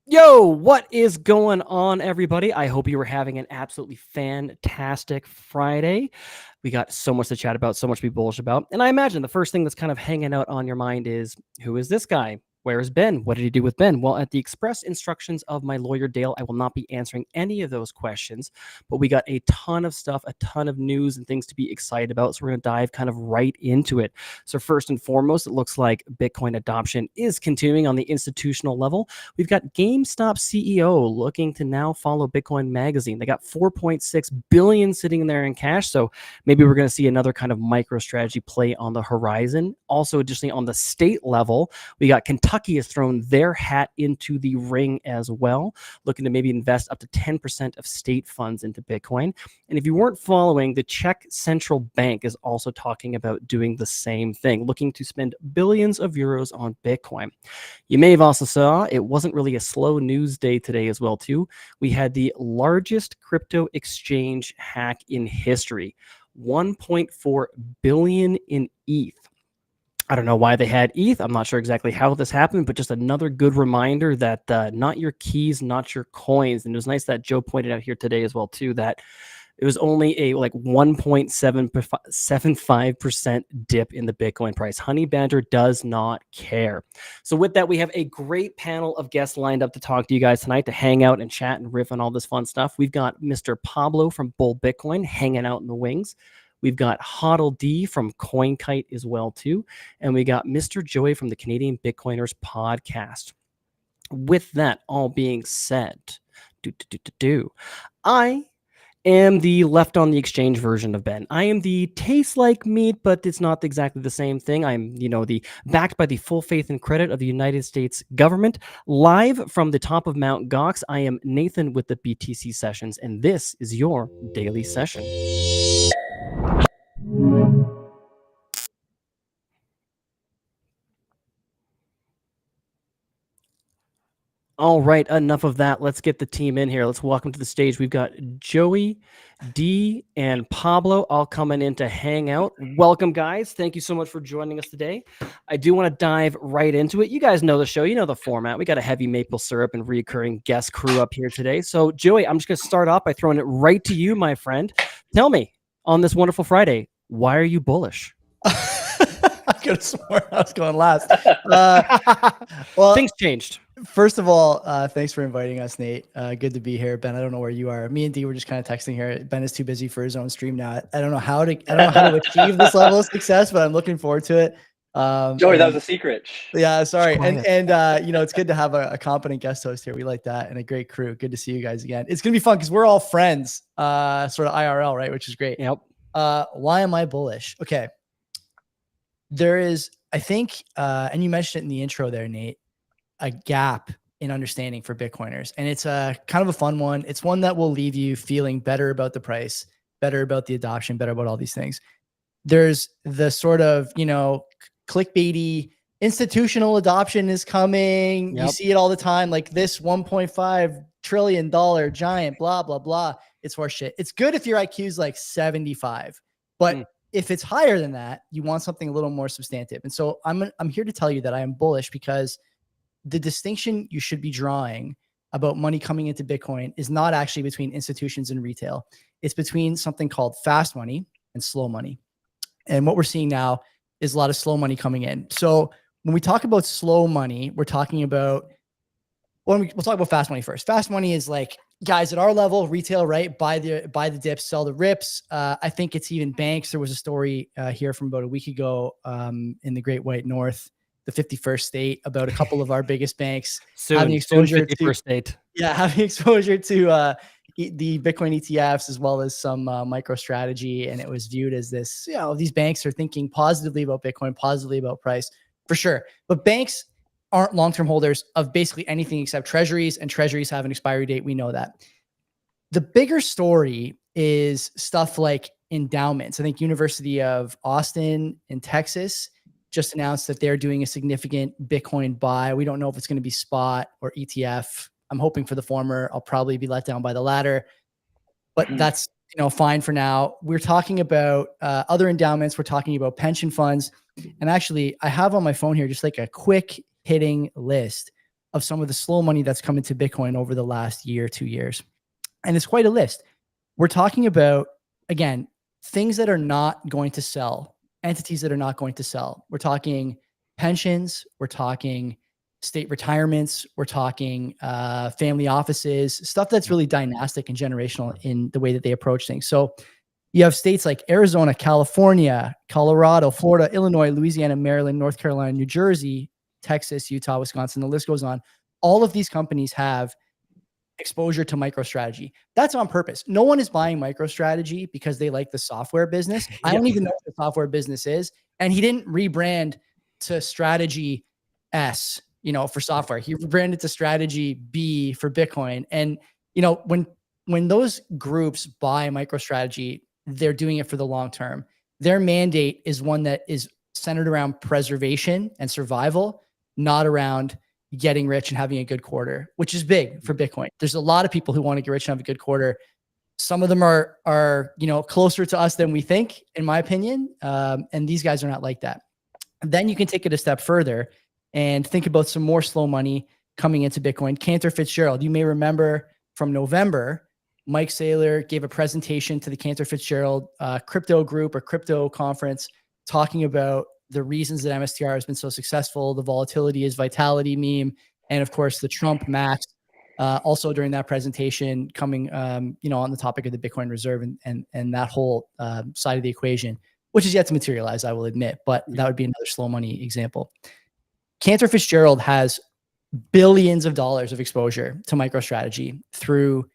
Yo, what is going on, everybody? I hope you were having an absolutely fantastic Friday. We got so much to chat about, so much to be bullish about. And I imagine the first thing that's kind of hanging out on your mind is, who is this guy? Where is Ben? What did he do with Ben? Well, at the express instructions of my lawyer, Dale, I will not be answering any of those questions, but we got a ton of stuff, a ton of news and things to be excited about. So we're going to dive kind of right into it. So first and foremost, it looks like Bitcoin adoption is continuing on the institutional level. We've got GameStop CEO looking to now follow Bitcoin Magazine. They got 4.6 billion sitting in there in cash. So maybe we're going to see another kind of micro strategy play on the horizon. Also, additionally, on the state level, we got Kentucky has thrown their hat into the ring as well, looking to maybe invest up to 10% of state funds into Bitcoin. And if you weren't following, the Czech Central Bank is also talking about doing the same thing, looking to spend billions of euros on Bitcoin. You may have also saw it wasn't really a slow news day today as well, too. We had the largest crypto exchange hack in history, 1.4 billion in ETH. I don't know why they had ETH. I'm not sure exactly how this happened, but just another good reminder that not your keys, not your coins. And it was nice that Joe pointed out here today as well, too, that it was only a like 1.75% dip in the Bitcoin price. HONEYBADGER does not care. So with that, we have a great panel of guests lined up to talk to you guys tonight, to hang out and chat and riff on all this fun stuff. We've got Mr. Pablo from Bull Bitcoin hanging out in the wings. We've got HODL from CoinKite as well, too. And we got Mr. Joey from the Canadian Bitcoiners podcast. With that all being said, I am the left on the exchange version of Ben. I am the tastes like meat, but it's not exactly the same thing. I'm, the backed by the full faith and credit of the United States government. Live from the top of Mount Gox, I am Nathan with the BTC Sessions, and this is your daily session. All right, enough of that. Let's get the team in here. Let's welcome to the stage. We've got Joey, D, and Pablo all coming in to hang out. Welcome, guys. Thank you so much for joining us today. I do want to dive right into it. You guys know the show. You know the format. We got a heavy maple syrup and recurring guest crew up here today. So, Joey, I'm just going to start off by throwing it right to you, my friend. Tell me, on this wonderful Friday, why are you bullish? I could have sworn I was going last. Well, things changed. First of all, thanks for inviting us, Nate. Good to be here. Ben, I don't know where you are. Me and D were just kind of texting here. Ben is too busy for his own stream now. I don't know how to achieve this level of success, but I'm looking forward to it. Joey, that was a secret. Yeah, sorry. And it's good to have a competent guest host here. We like that, and a great crew. Good to see you guys again. It's gonna be fun because we're all friends, sort of IRL, right? Which is great. Yep. Why am I bullish? Okay. There is, I think, and you mentioned it in the intro there, Nate, a gap in understanding for Bitcoiners. And it's a kind of a fun one. It's one that will leave you feeling better about the price, better about the adoption, better about all these things. There's the sort of, clickbaity institutional adoption is coming. Yep. You see it all the time. Like this $1.5 trillion giant, blah, blah, blah. It's horseshit. It's good if your IQ is like 75, but if it's higher than that, you want something a little more substantive. And so I'm here to tell you that I am bullish because the distinction you should be drawing about money coming into Bitcoin is not actually between institutions and retail. It's between something called fast money and slow money. And what we're seeing now is a lot of slow money coming in. So when we talk about slow money, we're talking about, we'll talk about fast money first. Fast money is like guys at our level, retail, right? Buy the dips, sell the rips. I think it's even banks. There was a story here from about a week ago in the Great White North, the 51st state, about a couple of our biggest banks having exposure to 51st state. Yeah, having exposure to the Bitcoin ETFs as well as some MicroStrategy, and it was viewed as this. These banks are thinking positively about Bitcoin, positively about price, for sure. But banks aren't long-term holders of basically anything except treasuries, and treasuries have an expiry date. We know that. The bigger story is stuff like endowments. I think University of Austin in Texas just announced that they're doing a significant Bitcoin buy. We don't know if it's going to be spot or ETF. I'm hoping for the former. I'll probably be let down by the latter, but that's, fine for now. We're talking about other endowments. We're talking about pension funds. And actually I have on my phone here, just like a quick hitting list of some of the slow money that's come into Bitcoin over the last year, 2 years. And it's quite a list. We're talking about, again, things that are not going to sell, entities that are not going to sell. We're talking pensions, we're talking state retirements, we're talking family offices, stuff that's really dynastic and generational in the way that they approach things. So you have states like Arizona, California, Colorado, Florida, Illinois, Louisiana, Maryland, North Carolina, New Jersey, Texas, Utah, Wisconsin, the list goes on. All of these companies have exposure to MicroStrategy. That's on purpose. No one is buying MicroStrategy because they like the software business. I don't even know what the software business is. And he didn't rebrand to Strategy S, for software. He rebranded to Strategy B for Bitcoin. And, when those groups buy MicroStrategy, they're doing it for the long term. Their mandate is one that is centered around preservation and survival, not around getting rich and having a good quarter, which is big for Bitcoin. There's a lot of people who want to get rich and have a good quarter. Some of them are closer to us than we think, in my opinion. And these guys are not like that. Then you can take it a step further and think about some more slow money coming into Bitcoin. Cantor Fitzgerald, you may remember from November, Mike Saylor gave a presentation to the Cantor Fitzgerald crypto group or crypto conference talking about the reasons that MSTR has been so successful, the volatility is vitality meme, and of course the Trump max. Also during that presentation, coming on the topic of the Bitcoin reserve and that whole side of the equation, which is yet to materialize, I will admit, but that would be another slow money example. Cantor Fitzgerald has billions of dollars of exposure to MicroStrategy through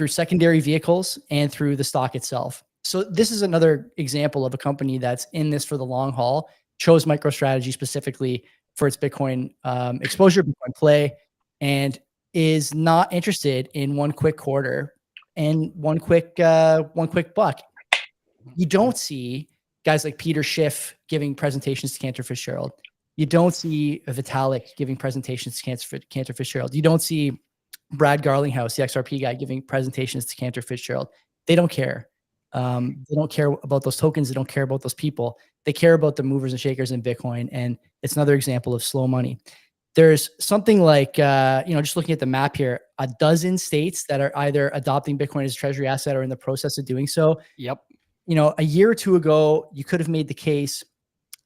secondary vehicles and through the stock itself. So this is another example of a company that's in this for the long haul, chose MicroStrategy specifically for its Bitcoin exposure, Bitcoin play, and is not interested in one quick quarter and one quick buck. You don't see guys like Peter Schiff giving presentations to Cantor Fitzgerald. You don't see Vitalik giving presentations to Cantor Fitzgerald. You don't see Brad Garlinghouse, the XRP guy, giving presentations to Cantor Fitzgerald. They don't care. They don't care about those tokens. They don't care about those people. They care about the movers and shakers in Bitcoin. And it's another example of slow money. There's something like, just looking at the map here, a dozen states that are either adopting Bitcoin as a treasury asset or in the process of doing so. Yep. A year or two ago, you could have made the case.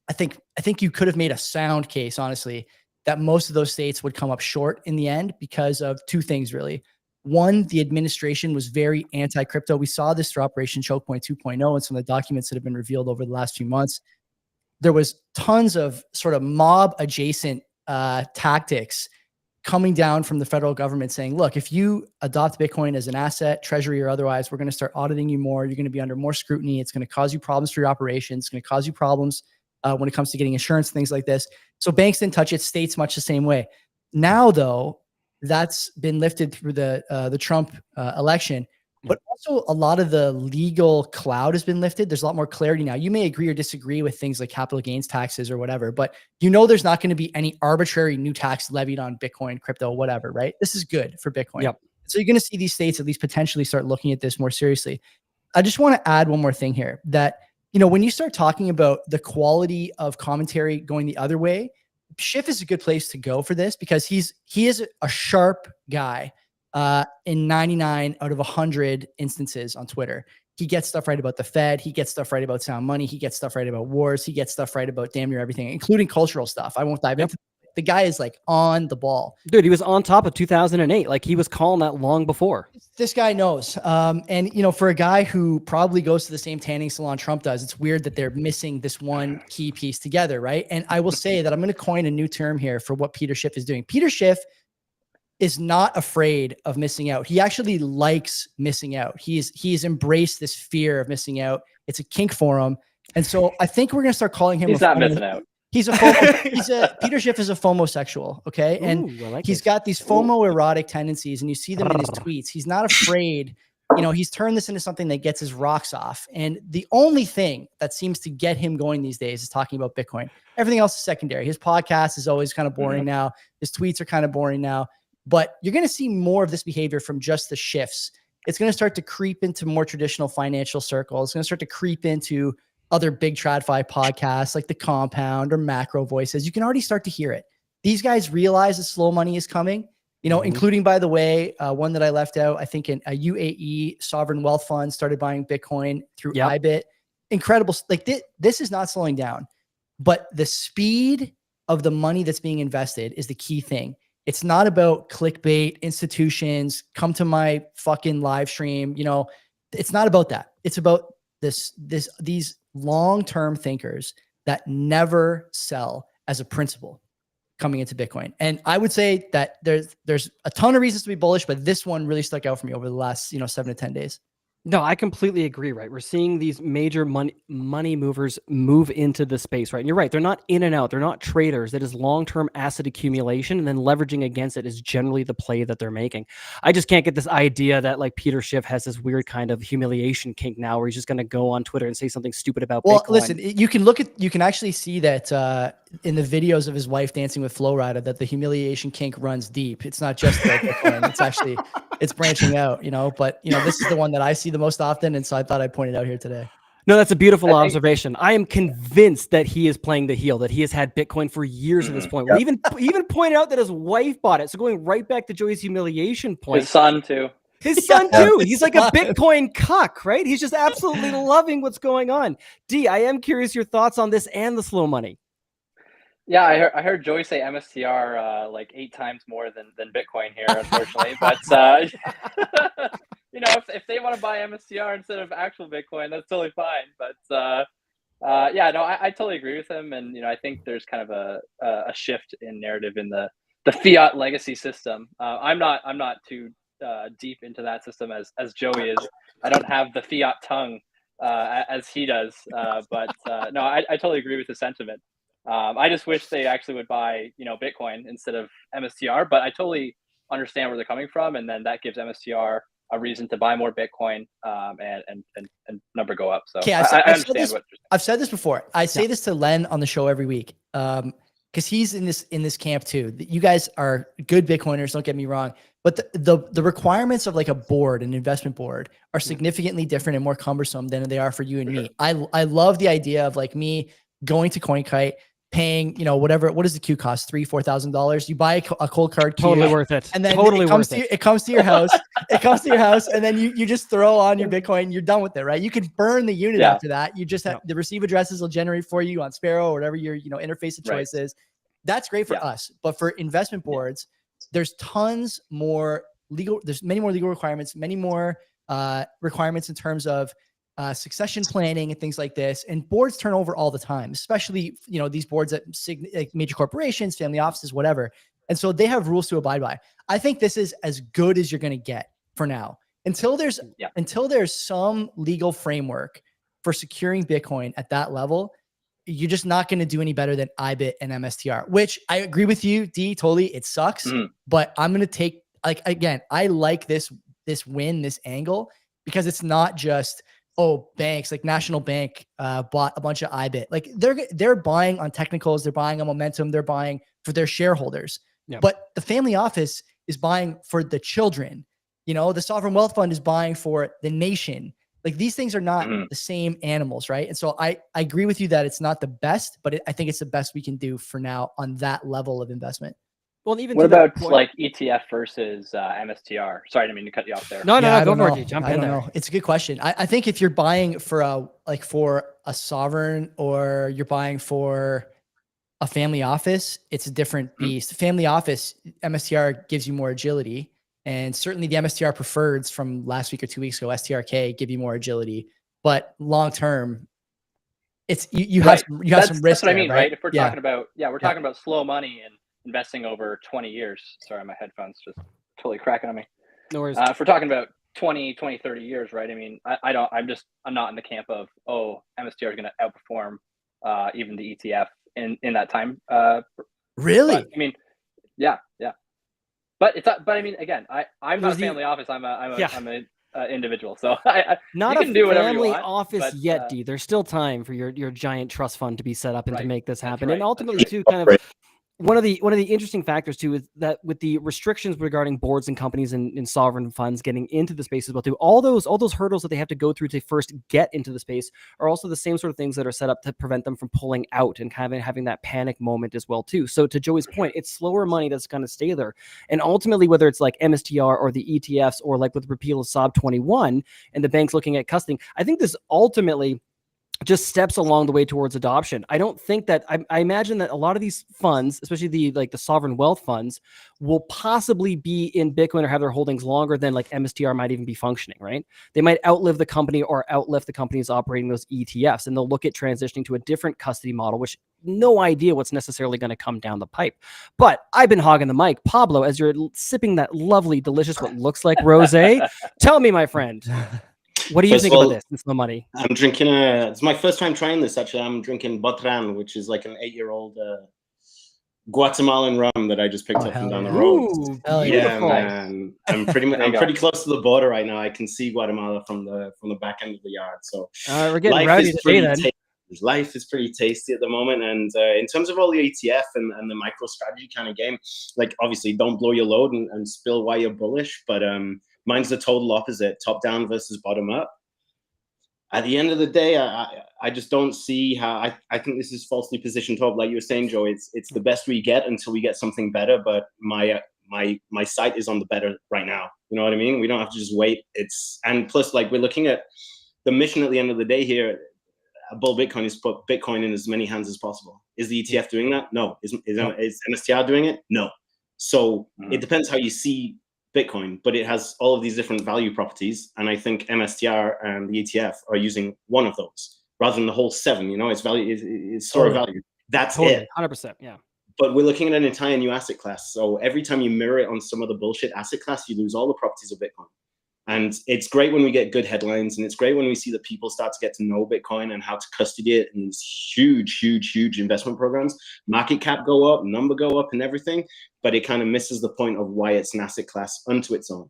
I think you could have made a sound case, honestly, that most of those states would come up short in the end because of two things, really. One, the administration was very anti-crypto. We saw this through Operation Choke Point 2.0 and some of the documents that have been revealed over the last few months. There was tons of sort of mob adjacent tactics coming down from the federal government saying, look, if you adopt Bitcoin as an asset, treasury or otherwise, we're going to start auditing you more. You're going to be under more scrutiny. It's going to cause you problems for your operations. It's going to cause you problems when it comes to getting insurance, things like this. So banks didn't touch it, states much the same way. Now, though, that's been lifted through the Trump election, but also a lot of the legal cloud has been lifted. There's a lot more clarity now. You may agree or disagree with things like capital gains taxes or whatever, but there's not going to be any arbitrary new tax levied on Bitcoin, crypto, whatever, right? This is good for Bitcoin. Yep. So you're going to see these states at least potentially start looking at this more seriously. I just want to add one more thing here that, when you start talking about the quality of commentary going the other way, Schiff is a good place to go for this because he is a sharp guy in 99 out of 100 instances on Twitter. He gets stuff right about the Fed. He gets stuff right about sound money. He gets stuff right about wars. He gets stuff right about damn near everything, including cultural stuff. I won't dive into it. The guy is like on the ball. Dude, he was on top of 2008. Like he was calling that long before. This guy knows. And, for a guy who probably goes to the same tanning salon Trump does, it's weird that they're missing this one key piece together, right? And I will say that I'm going to coin a new term here for what Peter Schiff is doing. Peter Schiff is not afraid of missing out. He actually likes missing out. He's embraced this fear of missing out. It's a kink for him. And so I think we're going to start calling him. He's not missing out. Peter Schiff is a FOMO-sexual, okay? And he's got these FOMO-erotic tendencies, and you see them in his tweets. He's not afraid. He's turned this into something that gets his rocks off. And the only thing that seems to get him going these days is talking about Bitcoin. Everything else is secondary. His podcast is always kind of boring now. His tweets are kind of boring now. But you're going to see more of this behavior from just the shifts. It's going to start to creep into more traditional financial circles. It's going to start to creep into other big TradFi podcasts like The Compound or Macro Voices. You can already start to hear it. these guys realize the slow money is coming, you know, including, by the way, one that I left out, I think a UAE sovereign wealth fund started buying Bitcoin through IBIT. Incredible. Like this is not slowing down, but the speed of the money that's being invested is the key thing. It's not about clickbait, institutions, come to my fucking live stream. You know, it's not about that. It's about these long-term thinkers that never sell as a principle coming into Bitcoin. And I would say that there's a ton of reasons to be bullish, but this one really stuck out for me over the last, 7 to 10 days. No, I completely agree, right? We're seeing these major money movers move into the space, right? And you're right. They're not in and out. They're not traders. It is long-term asset accumulation, and then leveraging against it is generally the play that they're making. I just can't get this idea that like Peter Schiff has this weird kind of humiliation kink now where he's just going to go on Twitter and say something stupid about Bitcoin. Listen, you can actually see that in the videos of his wife dancing with Flo Rida, that the humiliation kink runs deep. It's not just about Bitcoin. It's actually, it's branching out, but this is the one that I see the most often. And so I thought I'd point it out here today. No, that's a beautiful observation. I am convinced that he is playing the heel, that he has had Bitcoin for years at this point. Yep. We even pointed out that his wife bought it. So going right back to Joey's humiliation point. His son too. His son too. He's like a Bitcoin cuck, right? He's just absolutely loving what's going on. D, I am curious your thoughts on this and the slow money. Yeah, I heard Joey say MSTR like 8 times more than Bitcoin here, unfortunately. But if they want to buy MSTR instead of actual Bitcoin, that's totally fine. But I totally agree with him, and I think there's kind of a shift in narrative in the fiat legacy system. I'm not too deep into that system as Joey is. I don't have the fiat tongue as he does, but I totally agree with the sentiment. I just wish they actually would buy, Bitcoin instead of MSTR, but I totally understand where they're coming from. And then that gives MSTR a reason to buy more Bitcoin, and number go up. So okay, I understand I've said this before. I say this to Len on the show every week. Cause he's in this camp too. You guys are good Bitcoiners. Don't get me wrong, but the requirements of like a board, an investment board, are significantly different and more cumbersome than they are for you and me. I love the idea of like me going to CoinKite, paying, what does the queue cost? $3,000-$4,000. You buy a cold card queue. Totally worth it. And then it comes to your house. It comes to your house, and then you just throw on your Bitcoin. You're done with it, right? You can burn the unit after that. You just have the receive addresses will generate for you on Sparrow or whatever your interface of choice is. That's great for us, but for investment boards, there's tons more legal. There's many more legal requirements, many more requirements in terms of succession planning and things like this. And boards turn over all the time, especially, these boards at like major corporations, family offices, whatever. And so they have rules to abide by. I think this is as good as you're going to get for now until there's some legal framework for securing Bitcoin at that level. You're just not going to do any better than IBIT and MSTR, which I agree with you, D, totally. It sucks, but I'm going to take, I like this win, this angle, because it's not just, banks like National Bank bought a bunch of IBIT. Like they're buying on technicals, they're buying on momentum, they're buying for their shareholders. Yep. But the family office is buying for the children. The sovereign wealth fund is buying for the nation. Like these things are not the same animals, right? And so I agree with you that it's not the best, but I think it's the best we can do for now on that level of investment. Well, even what about like ETF versus MSTR? Sorry, I didn't mean to cut you off there. No, go for it. Jump in there. Know. It's a good question. I think if you're buying for a sovereign or you're buying for a family office, it's a different beast. Family office, MSTR gives you more agility, and certainly the MSTR preferreds from last week or 2 weeks ago, STRK, give you more agility. But long term, it's you have some risk. That's what I mean, right? If we're talking about talking about slow money and investing over 20 years. Sorry, my headphones just totally cracking on me. No worries. If we're talking about 20, 30 years, right? I mean, I'm not in the camp of, MSTR is going to outperform even the ETF in that time. Really? But, I mean, yeah. But I mean, again, I'm not a family office. I'm an individual. So not you can do whatever you want, office yet, D. There's still time for your giant trust fund to be set up and to make this happen. And ultimately, too, kind of one of the interesting factors too is that with the restrictions regarding boards and companies and sovereign funds getting into the space as well too, all those hurdles that they have to go through to first get into the space are also the same sort of things that are set up to prevent them from pulling out and kind of having that panic moment as well too. So to Joey's point, it's slower money that's going to stay there, and ultimately whether it's like MSTR or the ETFs or like with repeal of SOB 21 and the banks looking at custody, I think this ultimately just steps along the way towards adoption. I don't think that I imagine that a lot of these funds, especially the sovereign wealth funds, will possibly be in Bitcoin or have their holdings longer than like MSTR might even be functioning, right? They might outlive the company or outlive the companies operating those ETFs, and they'll look at transitioning to a different custody model, which no idea what's necessarily going to come down the pipe. But I've been hogging the mic. Pablo, as you're sipping that lovely, delicious, what looks like rosé, tell me, my friend, what do you think about this? It's no money. I'm drinking it's my first time trying this, actually. I'm drinking Botran, which is like an 8-year-old Guatemalan rum that I just picked up from down the road. Ooh, yeah, man. I'm pretty close to the border right now. I can see Guatemala from the back end of the yard. So we're getting rowdy today then. Life is pretty tasty at the moment. And in terms of all the ETF and the micro strategy kind of game, like obviously don't blow your load and spill why you're bullish, but mine's the total opposite, top down versus bottom up. At the end of the day, I just don't see how I think this is falsely positioned top. Like you were saying, Joe, it's the best we get until we get something better. But my sight is on the better right now. You know what I mean? We don't have to just wait. And plus, like, we're looking at the mission at the end of the day here. Bull Bitcoin is put Bitcoin in as many hands as possible. Is the ETF doing that? No. Is MSTR doing it? No. So it depends how you see Bitcoin, but it has all of these different value properties, and I think MSTR and the ETF are using one of those rather than the whole 7. You know, it's value, it's store of value. That's it. 100%. Yeah. But we're looking at an entire new asset class. So every time you mirror it on some of the bullshit asset class, you lose all the properties of Bitcoin. And it's great when we get good headlines, and it's great when we see that people start to get to know Bitcoin and how to custody it in these huge investment programs. Market cap go up, number go up, and everything, but it kind of misses the point of why it's an asset class unto its own.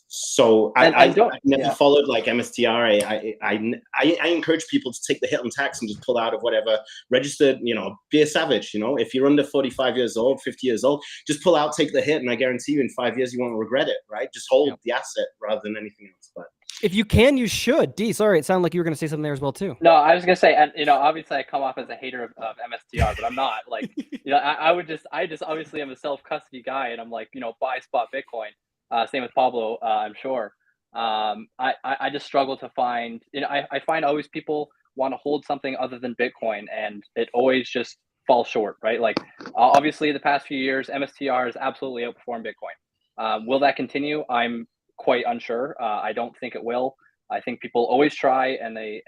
So I never followed like MSTR. I encourage people to take the hit on tax and just pull out of whatever registered, you know, be a savage, you know, if you're under 45 years old, 50 years old, just pull out, take the hit. And I guarantee you in 5 years, you won't regret it, right? Just hold the asset rather than anything else. But if you can, you should. D, sorry, it sounded like you were going to say something there as well too. No, I was going to say, and you know, obviously I come off as a hater of MSTR, but I'm not. Like, you know, I just obviously am a self-custody guy, and I'm like, you know, buy spot Bitcoin. Same with Pablo, I'm sure. I just struggle to find, you know, I find always people want to hold something other than Bitcoin, and it always just falls short, right? Like, obviously the past few years, MSTR has absolutely outperformed Bitcoin. Will that continue? I'm quite unsure. I don't think it will. I think people always try and they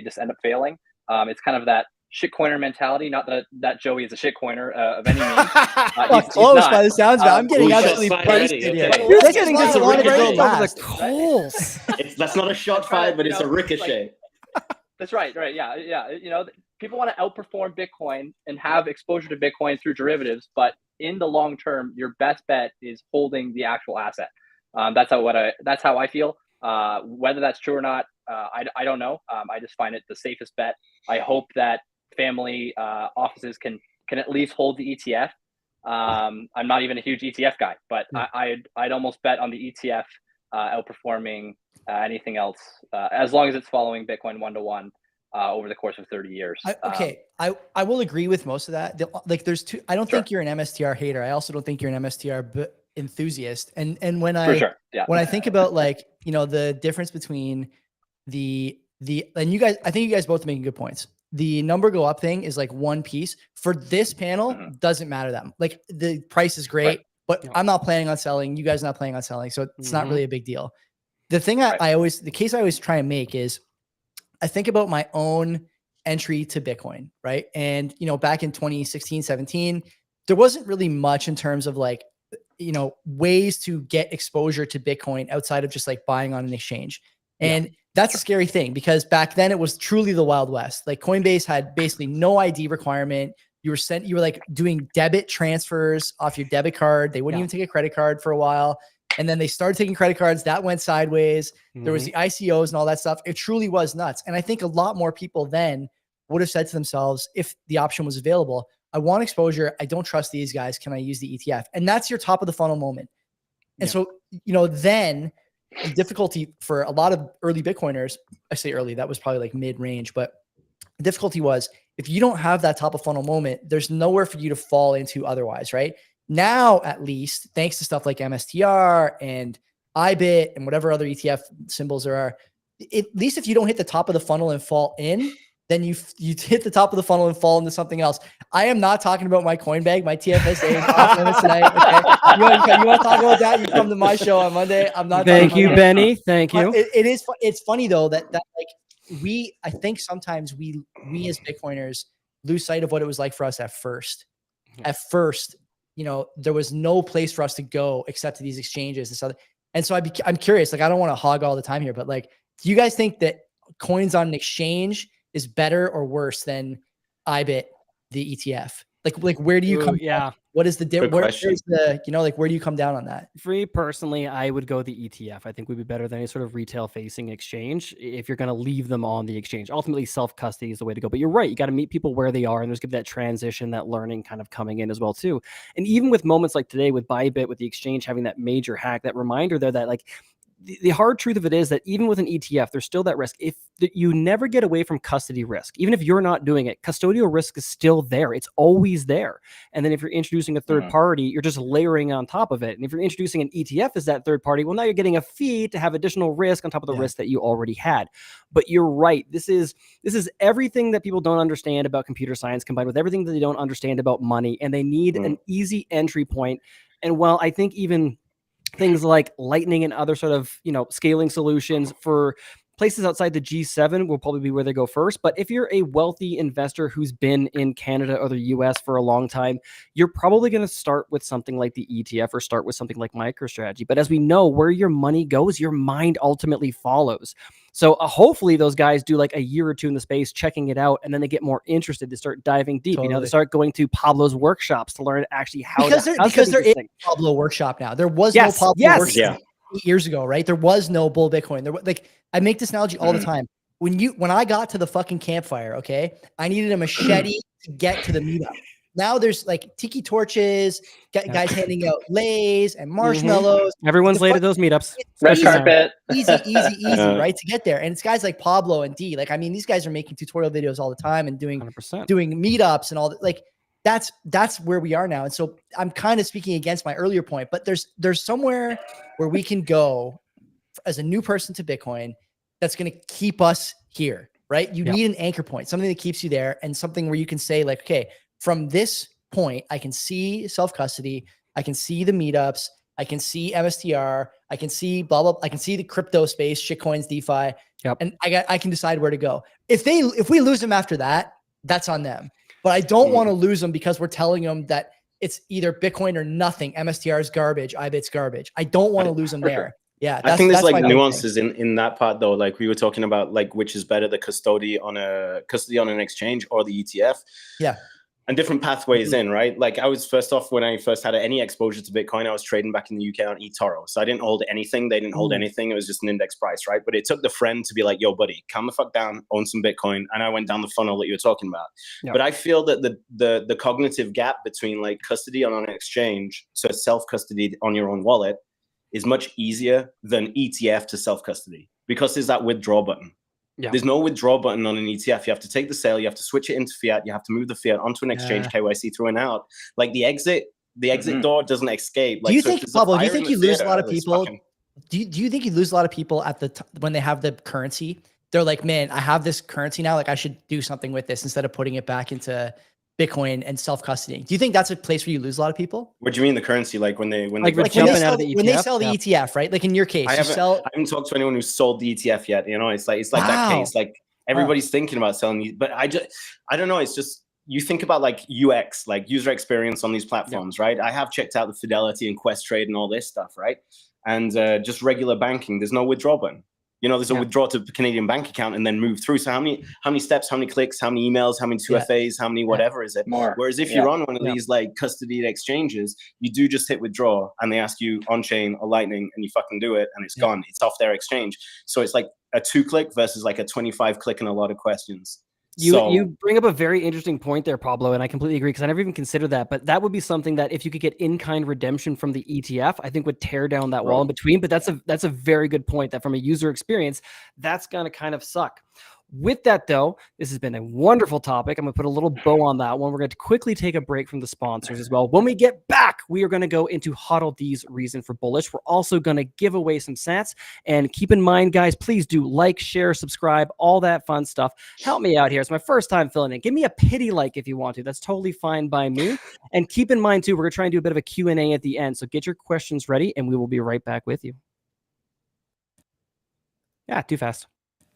just end up failing. It's kind of that shitcoiner mentality. Not that Joey is a shitcoiner of any means. He's close by the sounds of it. I'm getting absolutely bursted here. You're getting this over the coals. That's not a shot fired, but it's a ricochet. Like, that's right. Yeah. You know, people want to outperform Bitcoin and have exposure to Bitcoin through derivatives, but in the long term, your best bet is holding the actual asset. That's how I feel. Whether that's true or not, I don't know. I just find it the safest bet. I hope that family offices can at least hold the ETF. I'm not even a huge ETF guy, but I'd almost bet on the ETF outperforming anything else, as long as it's following Bitcoin 1-to-1 over the course of 30 years. I will agree with most of that. Like, there's two. I don't think you're an MSTR hater. I also don't think you're an MSTR enthusiast. And when I think about, like, you know, the difference between and you guys, I think you guys both making good points. The number go up thing is like one piece for this panel. Doesn't matter that much. Like, the price is great, but I'm not planning on selling. You guys are not planning on selling. So it's not really a big deal. The thing the case I always try and make is, I think about my own entry to Bitcoin, right? And, you know, back in 2016, 17, there wasn't really much in terms of, like, you know, ways to get exposure to Bitcoin outside of just like buying on an exchange. And that's a scary thing, because back then it was truly the Wild West. Like, Coinbase had basically no ID requirement. You were like doing debit transfers off your debit card. They wouldn't even take a credit card for a while. And then they started taking credit cards. That went sideways. There was the ICOs and all that stuff. It truly was nuts. And I think a lot more people then would have said to themselves, if the option was available, I want exposure. I don't trust these guys. Can I use the ETF? And that's your top of the funnel moment. And so, then the difficulty for a lot of early Bitcoiners, I say early, that was probably like mid-range, but the difficulty was if you don't have that top of funnel moment, there's nowhere for you to fall into otherwise, right? Now, at least, thanks to stuff like MSTR and IBIT and whatever other ETF symbols there are, at least if you don't hit the top of the funnel and fall in, then you hit the top of the funnel and fall into something else. I am not talking about my coin bag, my TFSA is off limits tonight. Okay? You want to talk about that? You come to my show on Monday. I'm not. Thank you, Benny. Thank you. It's funny though that like I think sometimes we as Bitcoiners lose sight of what it was like for us at first. At first, there was no place for us to go except to these exchanges and stuff. And so I'm curious. Like, I don't want to hog all the time here, but like, do you guys think that coins on an exchange is better or worse than IBIT, the ETF? Like where do you come? Yeah. What is the difference? Where do you come down on that? For me personally, I would go the ETF. I think would be better than any sort of retail facing exchange if you're going to leave them on the exchange. Ultimately, self-custody is the way to go. But you're right. You got to meet people where they are and there's give that transition, that learning kind of coming in as well too. And even with moments like today with Bybit, with the exchange having that major hack, that reminder there that like, the hard truth of it is that even with an ETF, there's still that risk. If you never get away from custody risk, even if you're not doing it, custodial risk is still there. It's always there. And then if you're introducing a third party, you're just layering on top of it. And if you're introducing an ETF as that third party, well, now you're getting a fee to have additional risk on top of the risk that you already had. But you're right. This is everything that people don't understand about computer science combined with everything that they don't understand about money. And they need an easy entry point. And while I think even things like Lightning and other sort of, scaling solutions for places outside the G7 will probably be where they go first. But if you're a wealthy investor who's been in Canada or the US for a long time, you're probably going to start with something like the ETF or start with something like MicroStrategy. But as we know, where your money goes, your mind ultimately follows. So hopefully those guys do like a year or two in the space, checking it out, and then they get more interested. They start diving deep. Totally. They start going to Pablo's workshops to learn actually how because there is a Pablo workshop now. There was no Pablo workshop 8 years ago, right? There was no bull Bitcoin. I make this analogy all the time. When I got to the fucking campfire, okay, I needed a machete to get to the meetup. Now there's like tiki torches, guys handing out lays and marshmallows. Everyone's late at those meetups. Red carpet. Easy, right? To get there. And it's guys like Pablo and D. Like, I mean, these guys are making tutorial videos all the time and doing 100%. doing meetups and all that. Like, that's where we are now. And so I'm kind of speaking against my earlier point, but there's somewhere where we can go as a new person to Bitcoin that's going to keep us here, right? You need an anchor point, something that keeps you there, and something where you can say like, okay, from this point, I can see self-custody, I can see the meetups, I can see MSTR, I can see blah, blah, I can see the crypto space, shitcoins, DeFi, and I can decide where to go. If we lose them after that, that's on them. But I don't want to lose them because we're telling them that it's either Bitcoin or nothing. MSTR is garbage, IBIT's garbage. I don't want to lose them there. Yeah, I think there's like nuances in that part though. Like we were talking about, like which is better, the custody on an exchange or the ETF. Yeah. And different pathways in, right? Like I was when I first had any exposure to Bitcoin, I was trading back in the UK on eToro. So I didn't hold anything. They didn't hold anything. It was just an index price, right? But it took the friend to be like, yo, buddy, calm the fuck down, own some Bitcoin. And I went down the funnel that you were talking about. Yep. But I feel that the cognitive gap between like custody on an exchange, so self-custody on your own wallet, is much easier than ETF to self-custody because there's that withdraw button. Yeah. There's no withdraw button on an ETF. You have to take the sale. You have to switch it into fiat. You have to move the fiat onto an exchange, KYC through and out. Like the exit door doesn't escape. Like, do you think, Pablo, do you think you lose a lot of people? Do you think you lose a lot of people at when they have the currency? They're like, man, I have this currency now. Like I should do something with this instead of putting it back into Bitcoin and self-custody. Do you think that's a place where you lose a lot of people? What do you mean the currency? Like when they sell the ETF, right? Like in your case, I haven't talked to anyone who's sold the ETF yet. You know, it's like that case. Like everybody's thinking about selling these, but I don't know. It's just you think about like UX, like user experience on these platforms, right? I have checked out the Fidelity and Quest Trade and all this stuff, right? And just regular banking, there's no withdrawal button. You know, there's a withdraw to the Canadian bank account and then move through. So how many steps, how many clicks, how many emails, how many 2FAs, how many whatever is it? More. Whereas if you're on one of these like custodied exchanges, you do just hit withdraw and they ask you on chain or Lightning and you fucking do it and it's gone. It's off their exchange. So it's like a 2-click versus like a 25-click and a lot of questions. You bring up a very interesting point there, Pablo, and I completely agree because I never even considered that. But that would be something that if you could get in-kind redemption from the ETF, I think would tear down that wall in between. But that's a very good point that from a user experience, that's gonna kind of suck. With that, though, this has been a wonderful topic. I'm going to put a little bow on that one. We're going to quickly take a break from the sponsors as well. When we get back, we are going to go into HODL's reason for bullish. We're also going to give away some sats. And keep in mind, guys, please do like, share, subscribe, all that fun stuff. Help me out here. It's my first time filling in. Give me a pity like if you want to. That's totally fine by me. And keep in mind, too, we're going to try and do a bit of a Q&A at the end. So get your questions ready, and we will be right back with you. Yeah, too fast.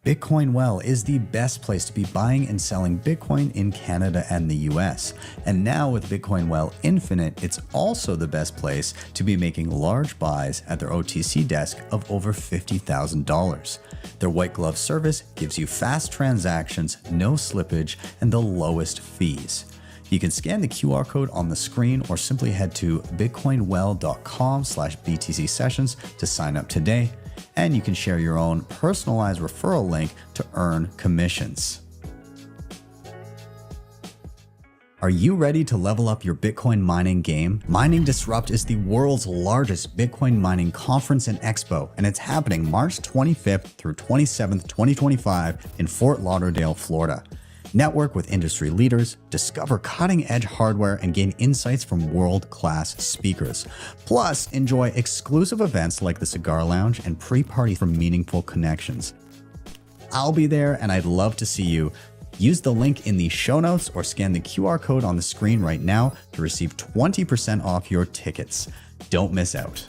Bitcoin Well is the best place to be buying and selling Bitcoin in Canada and the US. And now with Bitcoin Well Infinite, it's also the best place to be making large buys at their OTC desk of over $50,000. Their white glove service gives you fast transactions, no slippage, and the lowest fees. You can scan the QR code on the screen or simply head to bitcoinwell.com/btcsessions to sign up today. And you can share your own personalized referral link to earn commissions. Are you ready to level up your Bitcoin mining game? Mining Disrupt is the world's largest Bitcoin mining conference and expo, and it's happening March 25th through 27th, 2025 in Fort Lauderdale, Florida. Network with industry leaders, discover cutting-edge hardware, and gain insights from world-class speakers. Plus, enjoy exclusive events like the Cigar Lounge and pre-party for meaningful connections. I'll be there, and I'd love to see you. Use the link in the show notes or scan the QR code on the screen right now to receive 20% off your tickets. Don't miss out.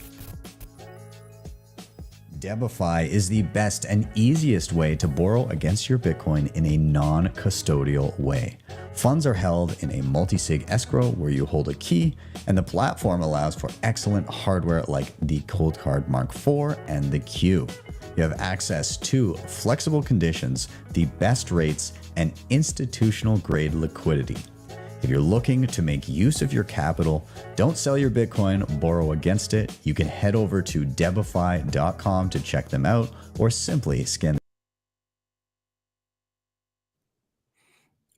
DEBIFI is the best and easiest way to borrow against your Bitcoin in a non-custodial way. Funds are held in a multisig escrow where you hold a key, and the platform allows for excellent hardware like the Cold Card Mark IV and the Q. You have access to flexible conditions, the best rates, and institutional grade liquidity. If you're looking to make use of your capital, don't sell your Bitcoin, borrow against it. You can head over to debify.com to check them out or simply scan.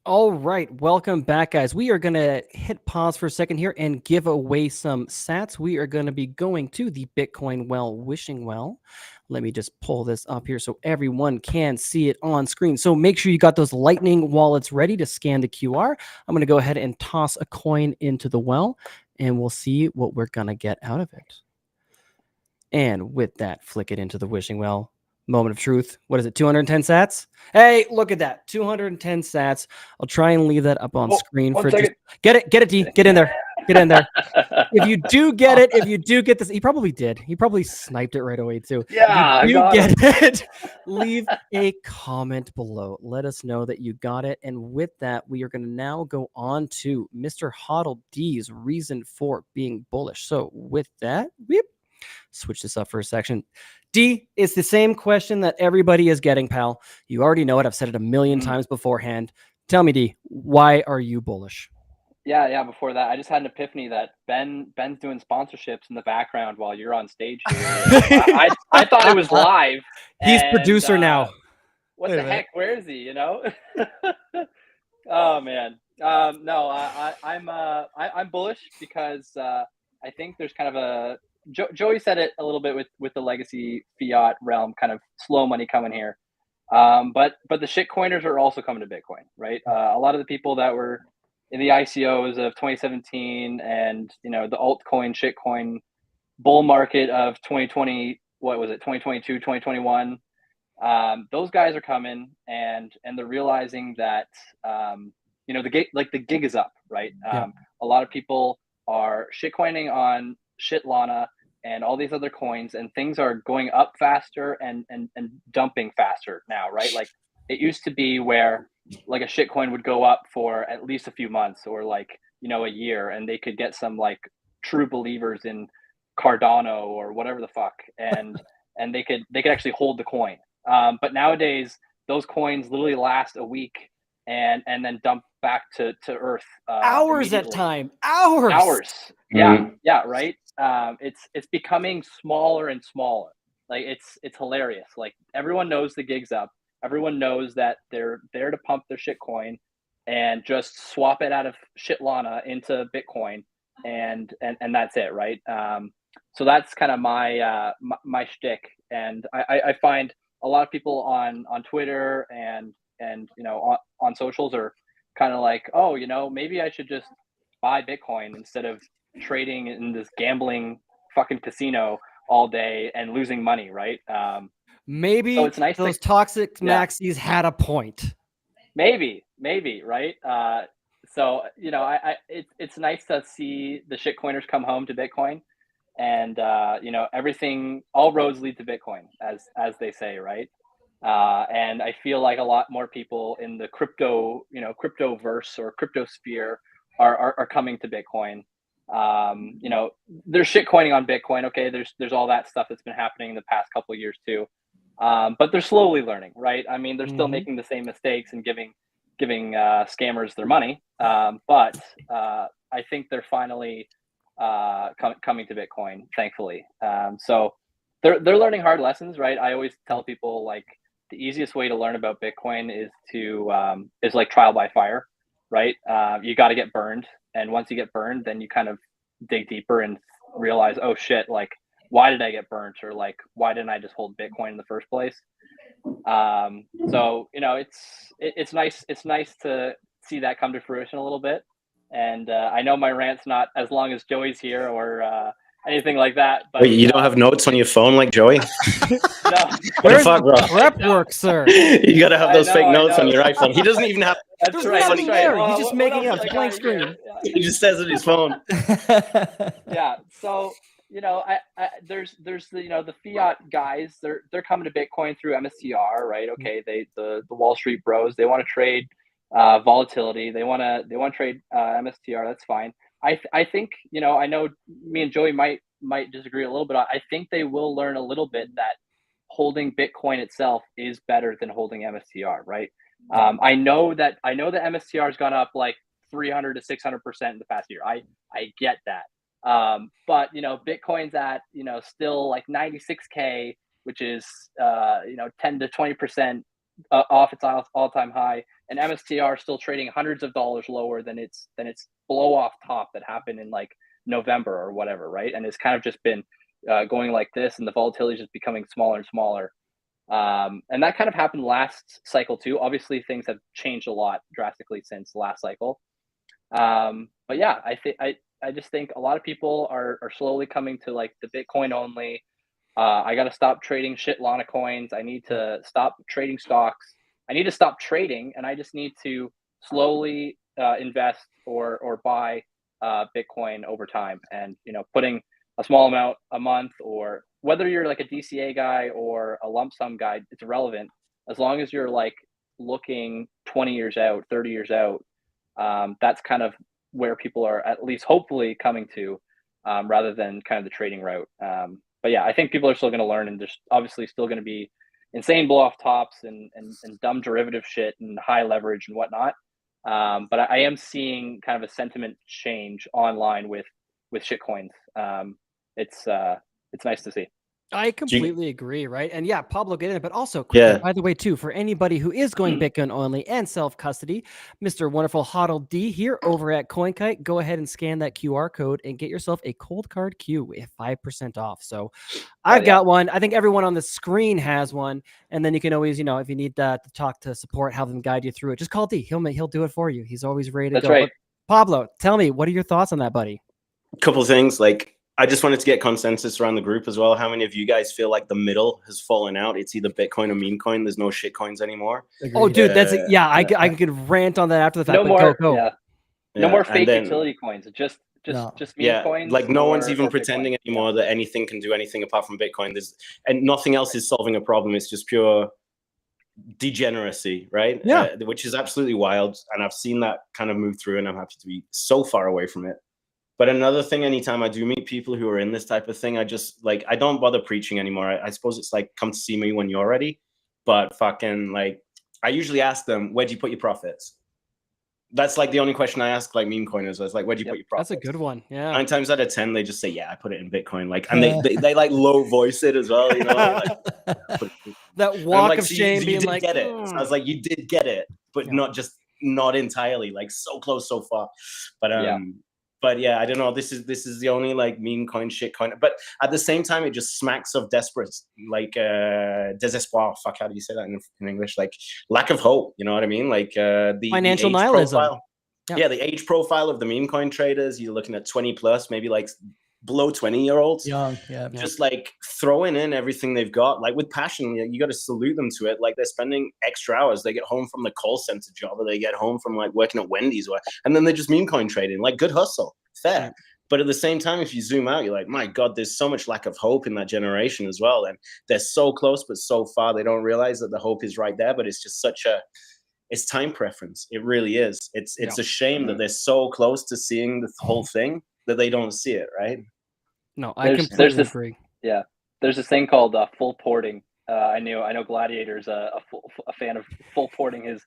All right, welcome back, guys. We are going to hit pause for a second here and give away some sats. We are going to be going to the Bitcoin Well Wishing Well. Let me just pull this up here so everyone can see it on screen. So make sure you got those Lightning wallets ready to scan the QR. I'm going to go ahead and toss a coin into the well, and we'll see what we're going to get out of it. And with that, flick it into the wishing well. Moment of truth. What is it? 210 sats? Hey, look at that. 210 sats. I'll try and leave that up on screen for just, get it, D. Get in there. Get in there. If you do get it, if you do get this, he probably did. He probably sniped it right away too. Yeah, if you get it, leave a comment below. Let us know that you got it. And with that, we are going to now go on to Mr. Hodl D's reason for being bullish. So with that, switch this up for a section. D, it's the same question that everybody is getting, pal. You already know it. I've said it a million times beforehand. Tell me, D, why are you bullish? Yeah. Before that, I just had an epiphany that Ben's doing sponsorships in the background while you're on stage here. I thought it was live. He's producer now. What the heck? Where is he? You know? Oh man. No, I'm bullish because I think there's kind of a Joey said it a little bit with the legacy fiat realm, kind of slow money coming here. But the shitcoiners are also coming to Bitcoin, right? A lot of the people that were in the ICOs of 2017 and, you know, the altcoin, shitcoin bull market of 2020, what was it? 2022, 2021. Those guys are coming and they're realizing that, you know, the gig is up, right? A lot of people are shitcoining on Shitlana and all these other coins, and things are going up faster and dumping faster now, right? Like it used to be where like a shitcoin would go up for at least a few months or like, you know, a year, and they could get some like true believers in Cardano or whatever the fuck, and they could actually hold the coin. But nowadays those coins literally last a week and then dump back to earth. Hours at time. Hours. Yeah, right. It's becoming smaller and smaller. Like it's hilarious. Like everyone knows the gig's up. Everyone knows that they're there to pump their shitcoin and just swap it out of shitlana into Bitcoin, and that's it, right? So that's kind of my shtick, and I find a lot of people on Twitter and on socials are kind of like, oh, maybe I should just buy Bitcoin instead of trading in this gambling fucking casino all day and losing money, right? Maybe so it's nice those toxic Yeah. maxis had a point. Maybe, right? So it's nice to see the shitcoiners come home to Bitcoin, and everything, all roads lead to Bitcoin, as they say, right? And I feel like a lot more people in the cryptoverse or crypto sphere are coming to Bitcoin. There's shitcoining on Bitcoin. Okay, there's all that stuff that's been happening in the past couple of years too. But they're slowly learning, right? I mean, they're still making the same mistakes and giving scammers their money. But I think they're finally coming to Bitcoin, thankfully. So they're learning hard lessons, right? I always tell people, like, the easiest way to learn about Bitcoin is like trial by fire, right? You got to get burned, and once you get burned, then you kind of dig deeper and realize, oh shit, like, why did I get burnt, or like, why didn't I just hold Bitcoin in the first place? So it's nice to see that come to fruition a little bit. And I know my rant's not as long as Joey's here or anything like that. But wait, you don't have notes on your phone like Joey? No. What the Where's fuck, bro? prep work, sir? You gotta have those fake I notes on know. your iPhone. He doesn't even have. That's There's right. nothing That's right. there. He's just making up. else It's I blank got here? screen. Yeah. He just says it on his phone. Yeah. So there's the fiat guys. They're coming to Bitcoin through MSTR, right? Okay, the Wall Street bros, they want to trade volatility. They want to trade MSTR. That's fine. I think I know me and Joey might disagree a little bit. I think they will learn a little bit that holding Bitcoin itself is better than holding MSTR, right? I know that MSTR has gone up like 300 to 600% in the past year. I get that. But Bitcoin's at still like 96K, which is 10 to 20% off its all-time high, and MSTR still trading hundreds of dollars lower than its blow off top that happened in like November or whatever, right? And it's kind of just been going like this, and the volatility is just becoming smaller and smaller. And that kind of happened last cycle too. Obviously, things have changed a lot drastically since last cycle. But yeah, I just think a lot of people are slowly coming to like the Bitcoin only. I got to stop trading shit Lana coins. I need to stop trading stocks. I need to stop trading, and I just need to slowly invest or buy Bitcoin over time, and putting a small amount a month, or whether you're like a DCA guy or a lump sum guy, it's irrelevant. As long as you're like looking 20 years out, 30 years out, that's kind of where people are at least hopefully coming to, rather than kind of the trading route. But yeah, I think people are still going to learn, and there's obviously still going to be insane blow off tops and dumb derivative shit and high leverage and whatnot. But I am seeing kind of a sentiment change online with shitcoins. It's nice to see. I completely agree, right? And yeah, Pablo, get in it. But also, quickly, by the way, too, for anybody who is going Bitcoin only and self-custody, Mr. Wonderful Hodl D here over at CoinKite, go ahead and scan that QR code and get yourself a cold card Q with 5% off. So I've got one. I think everyone on the screen has one. And then you can always, if you need to talk to support, have them guide you through it, just call D. He'll do it for you. He's always ready to That's go. right. But Pablo, tell me, what are your thoughts on that, buddy? Couple of things. Like, I just wanted to get consensus around the group as well. How many of you guys feel like the middle has fallen out? It's either Bitcoin or meme coin. There's no shit coins anymore. Agreed. Oh, dude, that's I could rant on that after the fact. No more, go. Yeah. No more fake utility coins. Just meme coins. Like no one's even or pretending Bitcoin. anymore that anything can do anything apart from Bitcoin. And nothing else is solving a problem. It's just pure degeneracy, right? Yeah. Which is absolutely wild. And I've seen that kind of move through, and I'm happy to be so far away from it. But another thing, anytime I do meet people who are in this type of thing, I just like, I don't bother preaching anymore. I suppose it's like, come to see me when you're ready. But fucking like, I usually ask them, where do you put your profits? that's like the only question I ask like meme coiners. I was like, where do you put your profits? That's a good one. Yeah. 9 times out of 10, they just say, yeah, I put it in Bitcoin. Like, and they like low voice it as well, you know. That walk like, of so shame you being did like, get it. So I was like, you did get it, but not entirely, like so close so far. But yeah, I don't know. This is the only like meme coin shit coin. But at the same time, it just smacks of desperate, like désespoir. Fuck, how do you say that in English? Like lack of hope. You know what I mean? Like the financial age nihilism. profile. Yeah, the age profile of the meme coin traders. You're looking at 20 plus, maybe like below 20-year-olds. Young, yeah. Just like throwing in everything they've got, like with passion. You got to salute them to it. Like they're spending extra hours. They get home from the call center job, or they get home from like working at Wendy's, and then they're just meme coin trading. Like good hustle, fair. Yeah. But at the same time, if you zoom out, you're like, my God, there's so much lack of hope in that generation as well. And they're so close, but so far. They don't realize that the hope is right there. But it's just it's time preference. It really is. It's a shame that they're so close to seeing the whole thing that they don't see it, right? No, I completely agree. Yeah, there's this thing called full porting. I know Gladiator's a fan of full porting his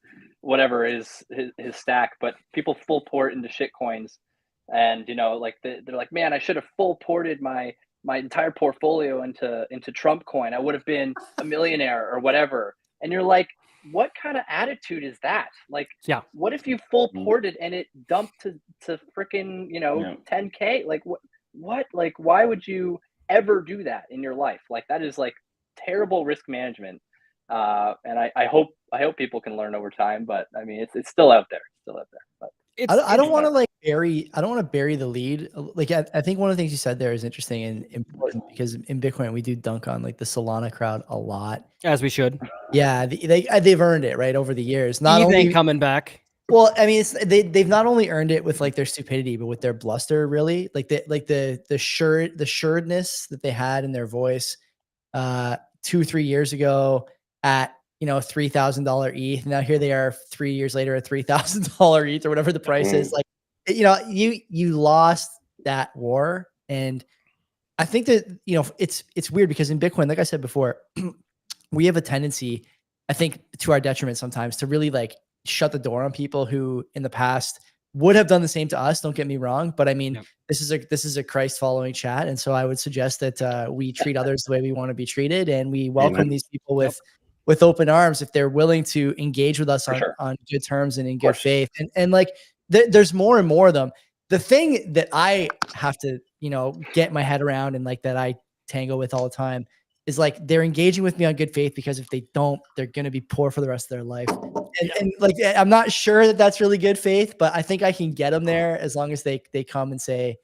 stack, but people full port into shit coins, and like they're like, man, I should have full ported my entire portfolio into Trump coin. I would have been a millionaire or whatever. And you're like, what kind of attitude is that? Like, what if you full ported and it dumped to freaking 10K? Like what? Like, why would you ever do that in your life? Like, that is like terrible risk management. And I hope people can learn over time, but I mean, it's still out there. But I don't want to bury the lead. Like, I think one of the things you said there is interesting and important, because in Bitcoin, we do dunk on like the Solana crowd a lot. As we should. Yeah. They've earned it right over the years. Not only coming back. Well, I mean, they've not only earned it with like their stupidity, but with their bluster, really. Like the assuredness that they had in their voice 2-3 years ago at $3,000 ETH. Now here they are 3 years later at $3,000 ETH or whatever the price is. Like, you lost that war. And I think that, it's weird because in Bitcoin, like I said before, we have a tendency, I think, to our detriment sometimes to really like shut the door on people who in the past would have done the same to us. Don't get me wrong, but I mean, this is a Christ following chat. And so I would suggest that we treat others the way we want to be treated. And we welcome these people with open arms if they're willing to engage with us on good terms and in good faith. And like, there's more and more of them. The thing that I have to, get my head around and like that I tango with all the time is like, they're engaging with me on good faith because if they don't, they're going to be poor for the rest of their life. And like, I'm not sure that that's really good faith, but I think I can get them there as long as they come and say,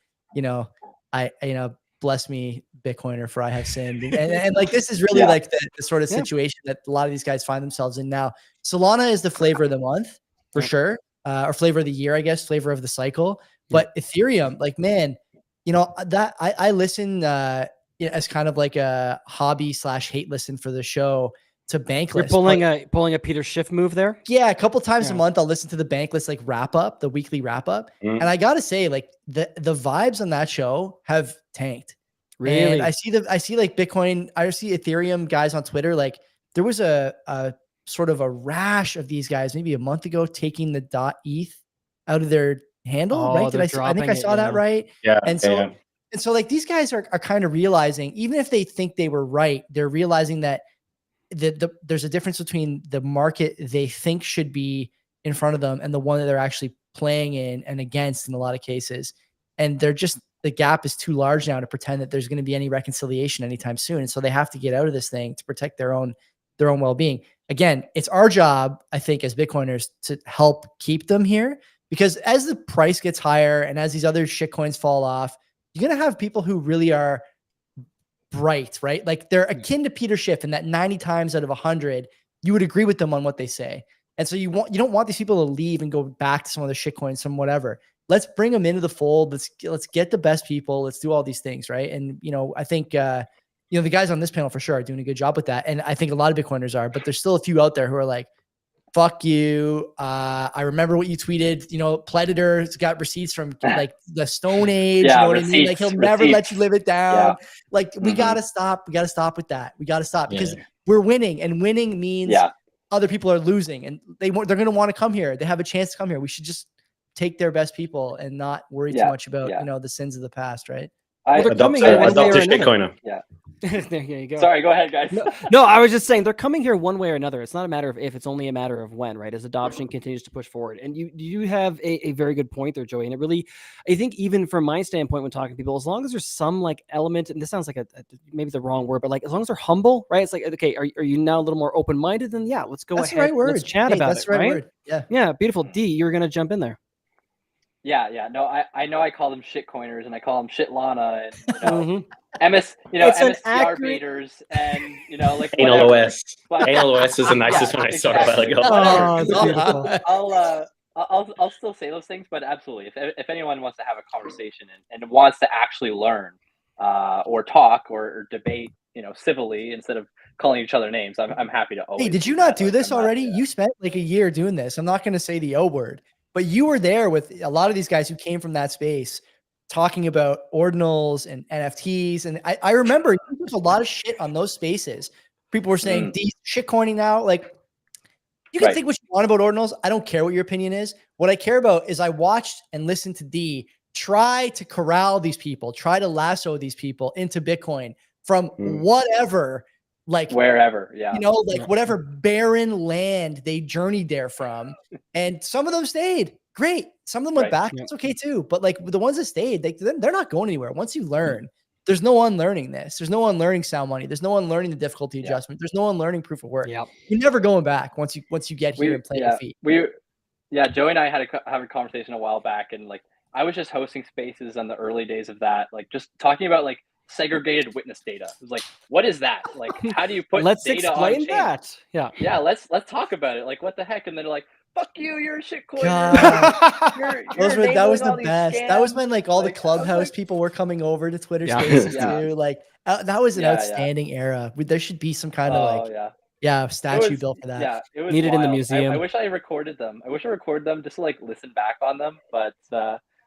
bless me, Bitcoiner, for I have sinned. And like, this is really like the sort of situation that a lot of these guys find themselves in now. Solana is the flavor of the month for sure. Or flavor of the year, I guess, flavor of the cycle. But Ethereum, like, man, that I listen as kind of like a hobby / hate listen for the show to Bankless. You're pulling a Peter Schiff move there? Yeah, a couple times a month I'll listen to the Bankless like wrap up, the weekly wrap up. And I gotta say, like the vibes on that show have tanked. Really? And I see like Bitcoin, I see Ethereum guys on Twitter. Like there was a sort of a rash of these guys maybe a month ago taking the .eth out of their handle, right? I think I saw that right. Yeah. And so like these guys are kind of realizing, even if they think they were right, they're realizing that there's a difference between the market they think should be in front of them and the one that they're actually playing in and against in a lot of cases. And the gap is too large now to pretend that there's going to be any reconciliation anytime soon. And so they have to get out of this thing to protect their own well-being. Again, it's our job, I think, as Bitcoiners to help keep them here, because as the price gets higher and as these other shit coins fall off, you're going to have people who really are bright, right? Like they're akin to Peter Schiff, and that 90 times out of 100, you would agree with them on what they say. And so you don't want these people to leave and go back to some other shit coins, some whatever. Let's bring them into the fold. Let's get the best people. Let's do all these things, right? And I think the guys on this panel for sure are doing a good job with that, and I think a lot of Bitcoiners are. But there's still a few out there who are like, "Fuck you." I remember what you tweeted. Predator's got receipts from like the Stone Age. Yeah, you know what I mean? Like he'll never let you live it down. Yeah. Like we gotta stop. We gotta stop with that. We gotta stop because we're winning, and winning means other people are losing, and they're going to want to come here. They have a chance to come here. We should just take their best people and not worry too much about the sins of the past, right? Well, they're coming here one way or another. Yeah. There you go. Sorry, go ahead, guys. No, I was just saying they're coming here one way or another. It's not a matter of if, it's only a matter of when, right? As adoption continues to push forward. And you have a very good point there, Joey. And it really, I think even from my standpoint when talking to people, as long as there's some like element, and this sounds like maybe the wrong word, but like as long as they're humble, right? It's like, okay, are you now a little more open-minded? Then yeah, let's go ahead. The right word. Let's chat about that's it, the right right? word. Yeah. Yeah, beautiful. D, you were going to jump in there. Yeah. No, I know I call them shitcoiners and I call them shitlana and It's MSCR beaters and like Anal OS. But, Anal OS is the nicest one I saw a while ago. I'll still say those things, but absolutely, if anyone wants to have a conversation and wants to actually learn or talk or debate, civilly instead of calling each other names, I'm happy to. Hey, did you not do this already? You spent like a year doing this. I'm not going to say the O word, but you were there with a lot of these guys who came from that space talking about ordinals and NFTs. And I remember there's a lot of shit on those spaces. People were saying, "These shitcoining now." Like, you can think what you want about ordinals. I don't care what your opinion is. What I care about is I watched and listened to D try to corral these people, try to lasso these people into Bitcoin from whatever, like wherever, whatever barren land they journeyed there from. And some of them stayed. Great. Some of them went back. That's okay too. But like the ones that stayed, they're not going anywhere. Once you learn, there's no unlearning this. There's no unlearning sound money. There's no unlearning the difficulty adjustment. There's no unlearning proof of work. You're never going back once you get here and play your feet. Joey and I had a conversation a while back, and like I was just hosting spaces on the early days of that, like just talking about like segregated witness data. It was like, what is that? Like, how do you put let's data explain on that. Yeah, let's talk about it. Like, what the heck? And then they're like, fuck you, you're a shitcoiner. That was the best. That was when like all the Clubhouse people were coming over to Twitter Spaces too. Like that was an outstanding era. There should be some kind of statue built for that. Yeah, it was needed wild. In the museum. I wish I recorded them. I wish I recorded them just to like listen back on them. But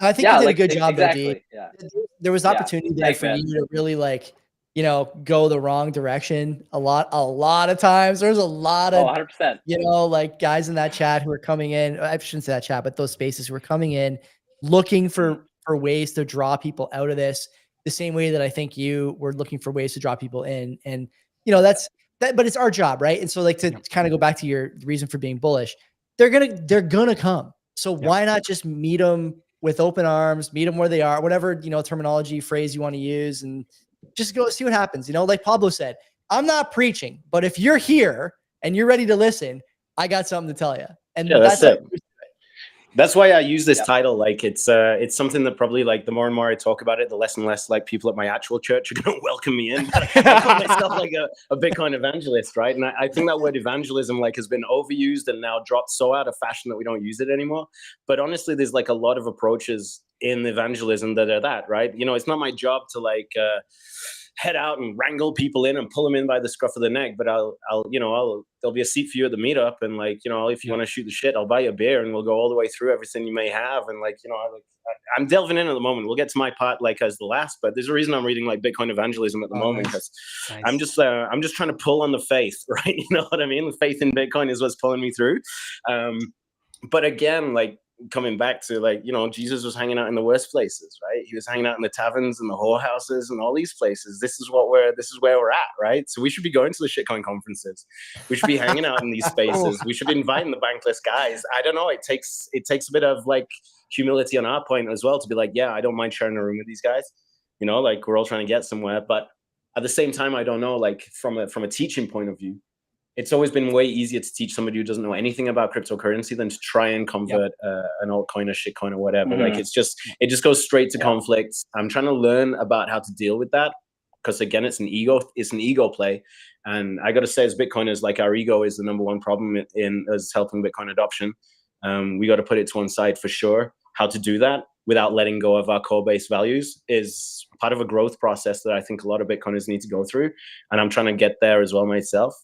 I think you did a good job, exactly. though, D. There was opportunity there for you to really like, go the wrong direction a lot of times. There's a lot of 100%. Like guys in that chat who are coming in. I shouldn't say that chat, but those spaces who are coming in looking for ways to draw people out of this, the same way that I think you were looking for ways to draw people in. And that's that, but it's our job, right? And so like to kind of go back to your reason for being bullish, they're gonna come. So why not just meet them with open arms, meet them where they are, whatever, terminology, phrase you want to use, and just go see what happens. Like Pablo said, I'm not preaching, but if you're here and you're ready to listen, I got something to tell you. And that's it. That's why I use this title. Like it's something that probably like the more and more I talk about it, the less and less like people at my actual church are going to welcome me in. But I call myself like a Bitcoin evangelist, right? And I think that word evangelism like has been overused and now dropped so out of fashion that we don't use it anymore. But honestly, there's like a lot of approaches in evangelism that are that, right? It's not my job to like head out and wrangle people in and pull them in by the scruff of the neck, but there'll be a seat for you at the meetup, and like if you want to shoot the shit, I'll buy you a beer and we'll go all the way through everything you may have. And like I'm delving in at the moment. We'll get to my part like as the last, but there's a reason I'm reading like Bitcoin evangelism at the moment, because I'm just trying to pull on the faith, right? You know what I mean? The faith in Bitcoin is what's pulling me through. But again, like coming back to like, Jesus was hanging out in the worst places, right? He was hanging out in the taverns and the whorehouses and all these places. This is where we're at, right? So we should be going to the shitcoin conferences. We should be hanging out in these spaces. We should be inviting the bankless guys. I don't know. It takes a bit of like humility on our point as well to be like, yeah, I don't mind sharing a room with these guys. Like we're all trying to get somewhere. But at the same time, I don't know, like from a teaching point of view, it's always been way easier to teach somebody who doesn't know anything about cryptocurrency than to try and convert an altcoin or shitcoin or whatever. Like it just goes straight to conflicts. I'm trying to learn about how to deal with that, because again, it's an ego play. And I got to say, as Bitcoiners, like our ego is the number one problem in us helping Bitcoin adoption. We got to put it to one side for sure. How to do that without letting go of our core base values is part of a growth process that I think a lot of Bitcoiners need to go through. And I'm trying to get there as well myself.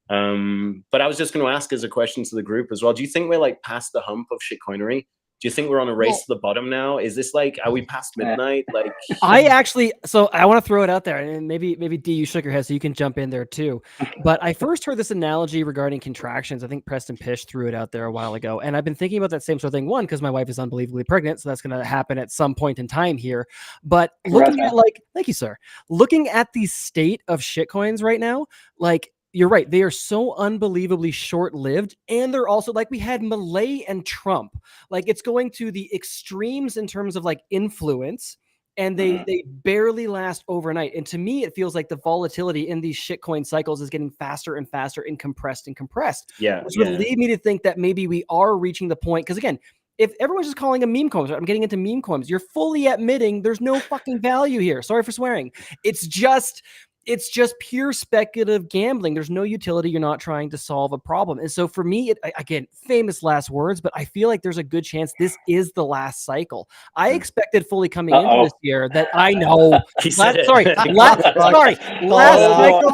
But I was just going to ask as a question to the group as well. Do you think we're like past the hump of shitcoinery? Do you think we're on a race to the bottom now? Is this like, are we past midnight? Like, I actually, so I want to throw it out there, and maybe D, you shook your head, so you can jump in there too. But I first heard this analogy regarding contractions. I think Preston Pish threw it out there a while ago, and I've been thinking about that same sort of thing. One, because my wife is unbelievably pregnant, so that's going to happen at some point in time here. But looking at thank you, sir. Looking at the state of shitcoins right now, like, you're right. They are so unbelievably short-lived. And they're also like, we had Malay and Trump. Like, it's going to the extremes in terms of like influence. And they barely last overnight. And to me, it feels like the volatility in these shitcoin cycles is getting faster and faster and compressed. yeah, Which would lead me to think that maybe we are reaching the point. Because again, if everyone's just calling them meme coins, I'm getting into meme coins, you're fully admitting there's no fucking value here. Sorry for swearing. It's just pure speculative gambling. There's no utility. You're not trying to solve a problem. And so for me, again, famous last words, but I feel like there's a good chance this is the last cycle. I expected fully coming into this year that I know. Last cycle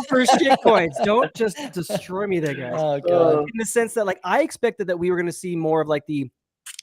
for shitcoins. Don't just destroy me there, guys. Oh, God. In the sense that, like, I expected that we were going to see more of like the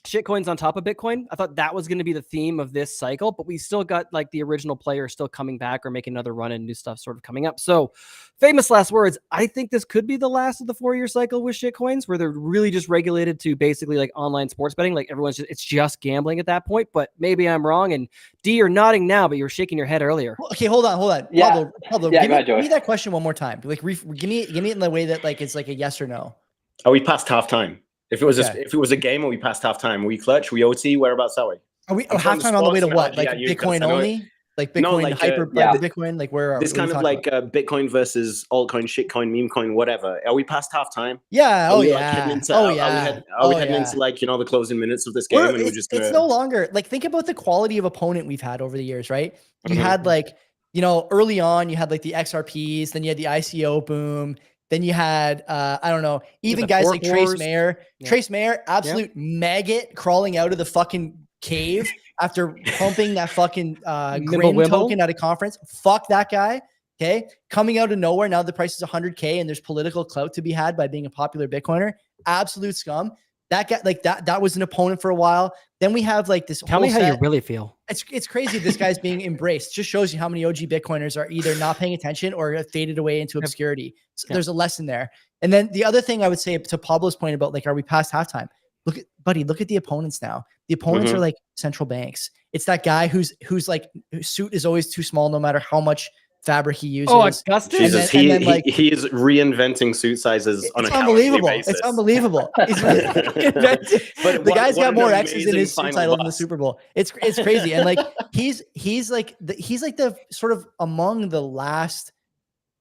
shitcoins on top of Bitcoin. I thought that was going to be the theme of this cycle, but we still got like the original players still coming back or making another run and new stuff sort of coming up. So famous last words. I think this could be the last of the 4-year cycle with shitcoins, where they're really just regulated to basically like online sports betting. Like, everyone's it's just gambling at that point, but maybe I'm wrong. And D, you're nodding now, but you were shaking your head earlier. Okay, hold on. Yeah. Pablo, Yeah, give me that question one more time. Like, give me it in the way that like it's like a yes or no. are we past halftime? If it was a game, are we past halftime? Are we clutch? Are we OT? Whereabouts are we? Are we halftime on the way to what? Like Bitcoin only? Like Bitcoin Bitcoin? Like, where are this kind of like Bitcoin versus altcoin, shitcoin, meme coin, whatever? Are we past halftime? Yeah. Are we heading into like, you know, the closing minutes of this game? And it's no longer like, think about the quality of opponent we've had over the years, right? You had like, you know, early on you had like the XRPs, then you had the ICO boom. Then you had, I don't know, even guys like Trace Mayer. Yeah. Trace Mayer, absolute maggot crawling out of the fucking cave after pumping that fucking Grim token at a conference. Fuck that guy. Okay. Coming out of nowhere. Now the price is 100K and there's political clout to be had by being a popular Bitcoiner. Absolute scum. That guy, like that was an opponent for a while. Then we have like this. Tell me how you really feel. It's crazy. This guy's being embraced. Just shows you how many OG Bitcoiners are either not paying attention or have faded away into obscurity. So there's a lesson there. And then the other thing I would say, to Pablo's point about like, are we past halftime? Look at the opponents now. The opponents are like central banks. It's that guy whose suit is always too small, no matter how much fabric he uses. Oh, Augustus. Jesus, he is reinventing suit sizes on a unbelievable. basis. It's unbelievable. But the guy's got more X's in his suit title than the Super Bowl. It's crazy. And like he's like the sort of among the last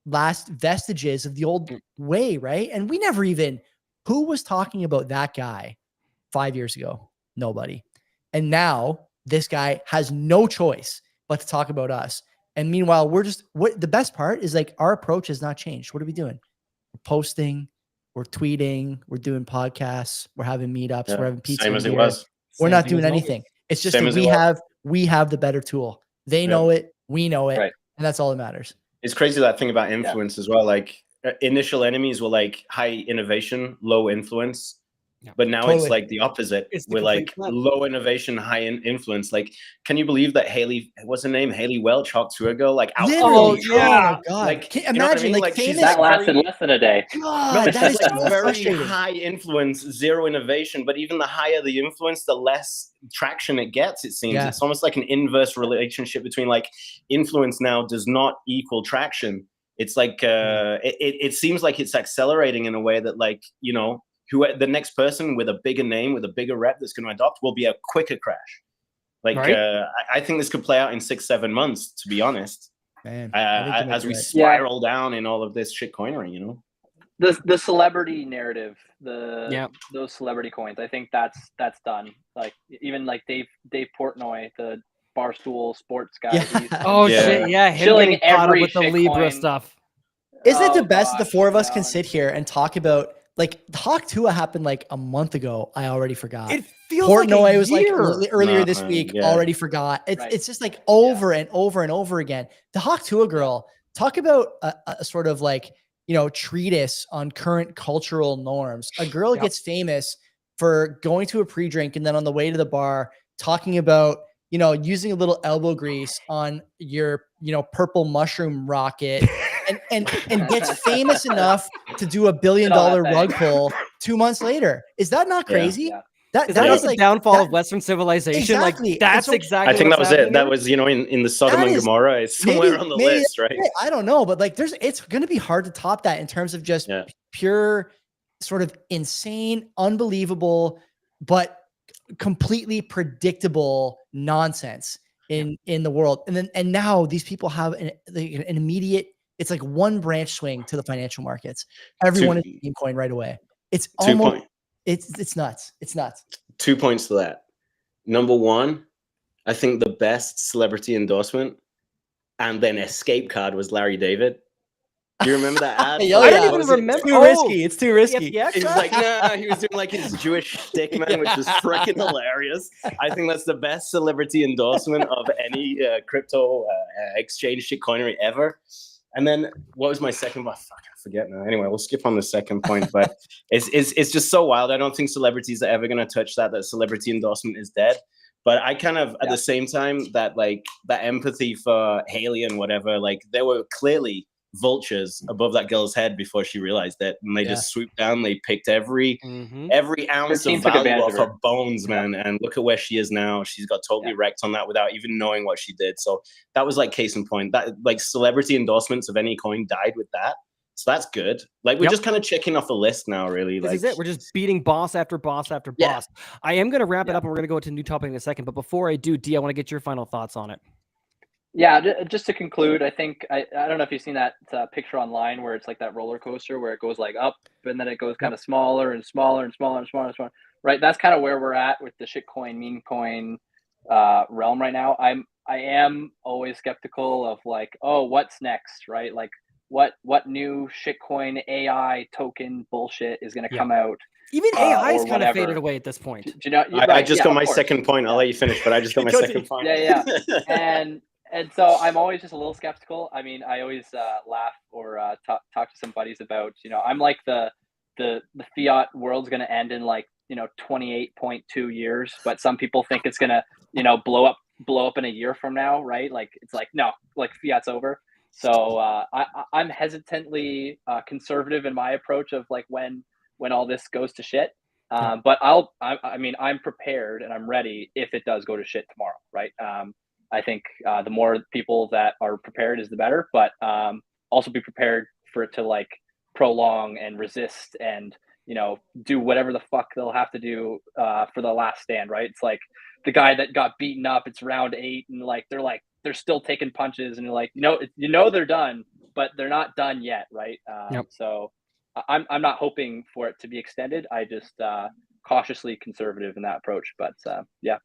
vestiges of the old way, right? And we never even, who was talking about that guy 5 years ago? Nobody. And now this guy has no choice but to talk about us. And meanwhile, the best part is like, our approach has not changed. What are we doing? We're posting, we're tweeting, we're doing podcasts, we're having meetups, we're having pizza. Same as it was. We're not doing anything. It's just that we have the better tool. They know it, we know it, and that's all that matters. It's crazy, that thing about influence as well. Like, initial enemies were like high innovation, low influence. Yeah, but now it's like the opposite. We're like low innovation, high influence. Like, can you believe that what's her name? Haley Welch, Hawk Tour Girl, like out. Oh yeah, God. Like, can you imagine, like famous, that lasted less than a day. God, that is like very high influence, zero innovation. But even the higher the influence, the less traction it gets. It seems it's almost like an inverse relationship between like influence now does not equal traction. It's like it seems like it's accelerating in a way that, like, you know, the next person with a bigger name, with a bigger rep that's going to adopt will be a quicker crash. Like, I think this could play out in 6-7 months, to be honest. Man, as we spiral down in all of this shitcoinery, you know? The celebrity narrative, those celebrity coins, I think that's done. Like, even like Dave Portnoy, the Barstool Sports guy. Shit, him chilling every with the Libra stuff. Isn't it the best that the four of us can sit here and talk about? Like, the Hawk Tua happened like a month ago. I already forgot. It feels Portnoy like was like earlier this week. Already forgot. It's just like over and over and over again. The Hawk Tua girl, talk about a sort of like, you know, treatise on current cultural norms. A girl gets famous for going to a pre-drink and then on the way to the bar talking about, you know, using a little elbow grease on your, you know, purple mushroom rocket and gets famous enough to do $1 billion rug pull 2 months later. Is that not crazy? Yeah. Is that is the like downfall that, of Western civilization? exactly. Like that's exactly. I think that was it. Happening. That was, you know, in the Sodom and Gomorrah. It's somewhere on the list, right? I don't know, but like it's going to be hard to top that in terms of just pure sort of insane, unbelievable, but completely predictable nonsense in the world. And now these people have an immediate, it's like one branch swing to the financial markets. Everyone is meme coin right away. It's almost it's nuts. It's nuts. 2 points to that. Number one, I think the best celebrity endorsement and then escape card was Larry David. Do you remember that ad? I don't even remember. Too risky. It's too risky. Yeah, he was like, nah, he was doing like his Jewish stick man, which was freaking hilarious. I think that's the best celebrity endorsement of any crypto exchange shitcoinery ever. And then what was my second? Fuck, I forget now. Anyway, we'll skip on the second point, but it's just so wild. I don't think celebrities are ever going to touch that. That celebrity endorsement is dead. But I kind of, at the same time, that like that empathy for Haley and whatever, like there were clearly vultures above that girl's head before she realized that, and they just swooped down. They picked every ounce of value off her bones, man. And look at where she is now. She's got totally wrecked on that without even knowing what she did. So that was like case in point. That like celebrity endorsements of any coin died with that. So that's good. Like we're just kind of checking off a list now, really. This like, is it. We're just beating boss after boss after boss. I am going to wrap it up, and we're going to go to a new topic in a second. But before I do, D, I want to get your final thoughts on it. Yeah, just to conclude, I think I don't know if you've seen that picture online where it's like that roller coaster where it goes like up and then it goes kind of smaller and smaller and smaller and smaller and smaller. Right, that's kind of where we're at with the shitcoin, meme coin realm right now. I am always skeptical of like, oh, what's next, right? Like what new shitcoin AI token bullshit is going to come out. Even AI is kind of faded away at this point. Do you know? I just got my second point. I'll let you finish, but I just got my second point. Yeah. And so I'm always just a little skeptical. I mean, I always laugh or talk to some buddies about, you know, I'm like the fiat world's going to end in like, you know, 28.2 years, but some people think it's going to, you know, blow up in a year from now, right? Like it's like, no, like fiat's over. So I'm hesitantly conservative in my approach of like when all this goes to shit. But I mean, I'm prepared and I'm ready if it does go to shit tomorrow, right? I think the more people that are prepared is the better, but also be prepared for it to like prolong and resist and, you know, do whatever the fuck they'll have to do for the last stand, right? It's like the guy that got beaten up, it's round 8 and they're still taking punches and you're like, you know they're done, but they're not done yet, right? So I'm not hoping for it to be extended. I just cautiously conservative in that approach, but yeah.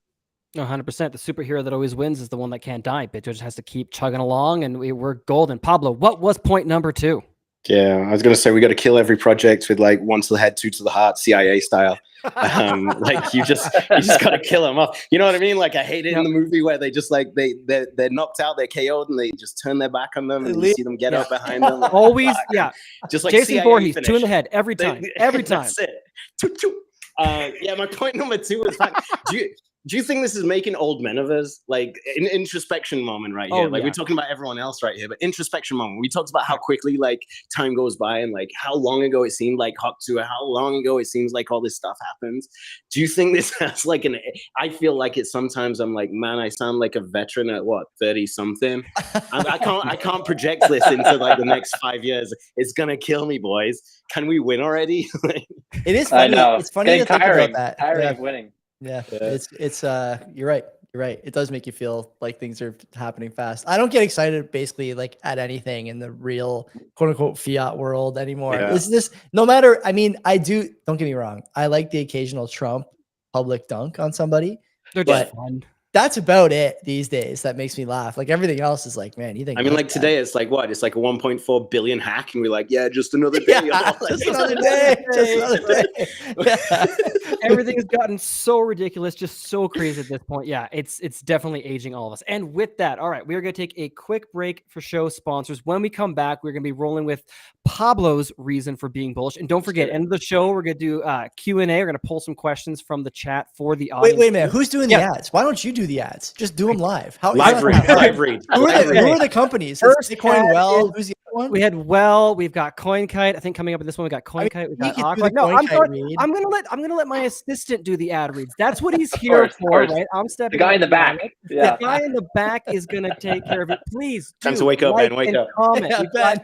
100%. The superhero that always wins is the one that can't die. Bitch just has to keep chugging along, and we're golden. Pablo, what was point number 2? Yeah, I was going to say we got to kill every project with like 1 to the head, 2 to the heart, CIA style. Like you just got to kill them off. You know what I mean? Like I hate it in the movie where they just like they're knocked out, they're KO'd, and they just turn their back on them, and you see them get up behind them. Like, always, just like Jason CIA Voorhees, finish. 2 in the head every time. Every time. That's it. Yeah, my point number 2 is that do you think this is making old men of us? Like an introspection moment right here. We're talking about everyone else right here, but introspection moment. We talked about how quickly like time goes by and like how long ago it seemed like HODL, how long ago it seems like all this stuff happens. Do you think this has like I feel like it sometimes I'm like, man, I sound like a veteran at what, 30 something. I can't project this into like the next 5 years. It's gonna kill me, boys. Can we win already? It is funny. I know. It's funny to think about that. Tiring of winning. Yeah, it's you're right. You're right. It does make you feel like things are happening fast. I don't get excited basically like at anything in the real quote unquote fiat world anymore. It's just no matter. I mean, don't get me wrong. I like the occasional Trump public dunk on somebody. They're just fun. That's about it these days. That makes me laugh. Like everything else is like, man, you think? I mean, like today, it's like what? It's like a 1.4 billion hack, and we're like, yeah, just another day. Just another day. Just another day. Everything has gotten so ridiculous, just so crazy at this point. Yeah, it's definitely aging all of us. And with that, all right, we're going to take a quick break for show sponsors. When we come back, we're going to be rolling with Pablo's reason for being bullish. And don't forget, end of the show, we're going to do Q&A. We're going to pull some questions from the chat for the audience. Wait a minute. Who's doing the ads? Why don't you do the ads? Just do them live. How Live read. Who are the companies? First Bitcoin Well. Who's the other one? We had we've got CoinKite. I think coming up with this one, we got CoinKite. We got AQUA. No, I'm gonna let my assistant do the ad reads. That's what he's here for, right? I'm stepping. The guy in the back. Yeah. The guy in the back is gonna take care of it. Please. Time to wake up, man. Wake up. Comment. Ben.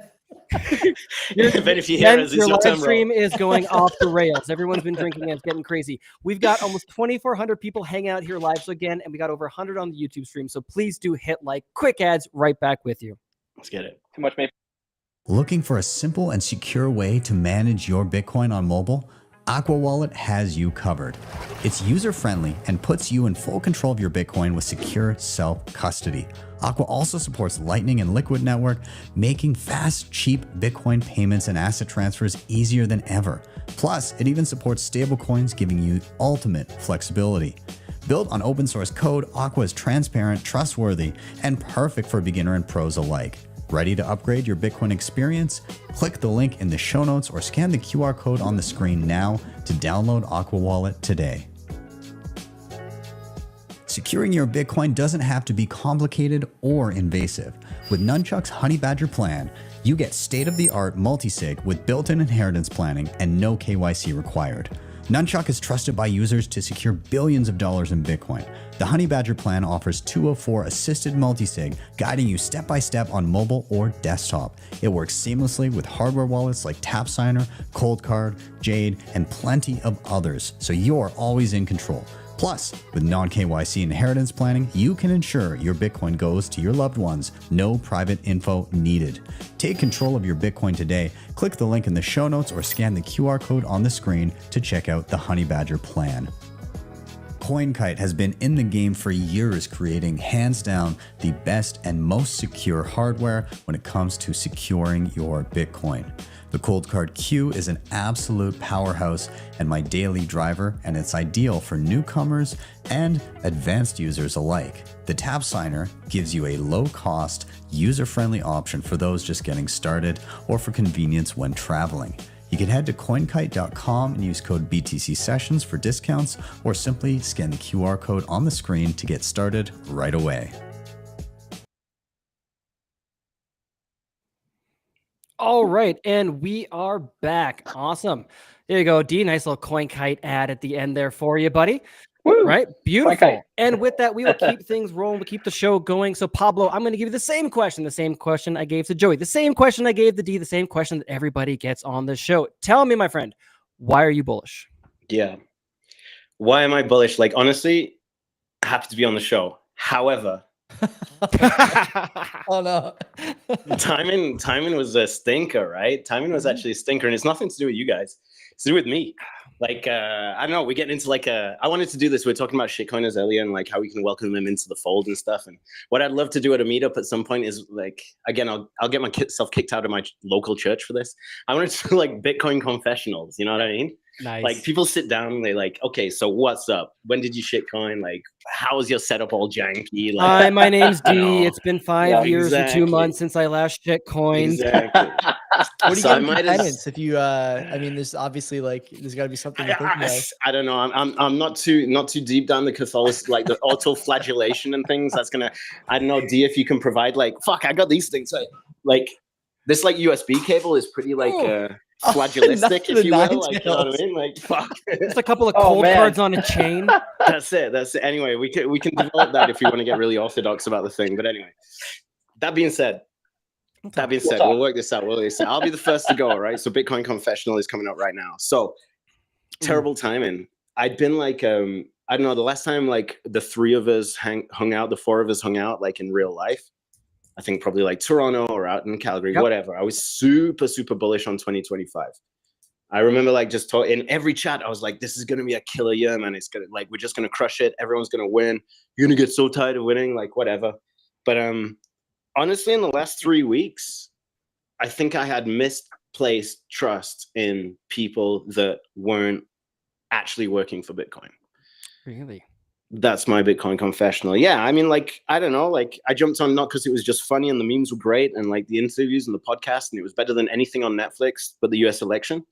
Ben, if you hear us, your it's your live time, stream is going off the rails. Everyone's been drinking and it's getting crazy. We've got almost 2,400 people hanging out here live. So again, and we got over 100 on the YouTube stream. So please do hit like. Quick ads right back with you. Let's get it. Too much maple. Looking for a simple and secure way to manage your Bitcoin on mobile? AQUA Wallet has you covered. It's user-friendly and puts you in full control of your Bitcoin with secure self-custody. AQUA also supports Lightning and Liquid Network, making fast, cheap Bitcoin payments and asset transfers easier than ever. Plus, it even supports stablecoins, giving you ultimate flexibility. Built on open source code, AQUA is transparent, trustworthy, and perfect for beginner and pros alike. Ready to upgrade your Bitcoin experience? Click the link in the show notes or scan the QR code on the screen now to download AQUA Wallet today. Securing your Bitcoin doesn't have to be complicated or invasive. With NUNCHUK's HONEYBADGER plan, you get state-of-the-art multisig with built-in inheritance planning and no KYC required. NUNCHUK is trusted by users to secure billions of dollars in Bitcoin. The HONEYBADGER plan offers 204 assisted multisig, guiding you step-by-step on mobile or desktop. It works seamlessly with hardware wallets like TapSigner, ColdCard, Jade, and plenty of others, so you're always in control. Plus, with non-KYC inheritance planning, you can ensure your Bitcoin goes to your loved ones. No private info needed. Take control of your Bitcoin today. Click the link in the show notes or scan the QR code on the screen to check out the HONEYBADGER plan. CoinKite has been in the game for years, creating hands down the best and most secure hardware when it comes to securing your Bitcoin. The ColdCard Q is an absolute powerhouse and my daily driver, and it's ideal for newcomers and advanced users alike. The TapSigner gives you a low-cost, user-friendly option for those just getting started or for convenience when traveling. You can head to coinkite.com and use code btcsessions for discounts, or simply scan the QR code on the screen to get started right away. All right, and we are back. Awesome. There you go, D. Nice little CoinKite ad at the end there for you, buddy. Woo! Right? Beautiful. CoinKite. And with that, we will keep things rolling. We'll keep the show going. So, Pablo, I'm going to give you the same question I gave to Joey, the same question I gave to D, the same question that everybody gets on the show. Tell me, my friend, why are you bullish? Yeah. Why am I bullish? Like, honestly, happy to be on the show. However, Oh no. timing was a stinker, right? Timing was actually a stinker, and it's nothing to do with you guys. It's to do with me. Like, I don't know, we're getting into like I wanted to do this. We were talking about shitcoiners earlier and like how we can welcome them into the fold and stuff. And what I'd love to do at a meetup at some point is like, again, I'll get myself kicked out of my local church for this. I wanted to do like Bitcoin confessionals. You know what I mean? Nice. Like people sit down and they like, okay, so what's up? When did you shitcoin? Like, how is your setup all janky? Like, Hi, my name's I D. know. It's been 5 years and 2 Exactly. months since I last shitcoined. Exactly. What do you So get I in might penance if you I mean there's obviously like there's gotta be something you're thinking of. I don't know. I'm not too deep down the Catholic, like the auto-flagellation and things. That's gonna, I don't know, D, if you can provide like, fuck, I got these things. Like this like USB cable is pretty like flagellistic, if you will. Like, you know what I mean? Like, fuck. Just a couple of Oh, cold man. cards on a chain. That's it. Anyway, we can develop that if you want to get really orthodox about the thing. But anyway, that being said, we'll work this out. I'll be the first to go, all right? So Bitcoin Confessional is coming up right now. So terrible timing. I'd been like, I don't know, the last time like the three of us hung out, the four of us hung out like in real life, I think probably like Toronto or out in Calgary, whatever. I was super, super bullish on 2025. I remember like just in every chat, I was like, this is going to be a killer year, man. It's going to like, we're just going to crush it. Everyone's going to win. You're going to get so tired of winning, like whatever. But honestly, in the last 3 weeks, I think I had misplaced trust in people that weren't actually working for Bitcoin. Really? That's my Bitcoin confessional. Yeah, I mean, like, I don't know, like, I jumped on not because it was just funny and the memes were great and like the interviews and the podcast and it was better than anything on Netflix, but the US election.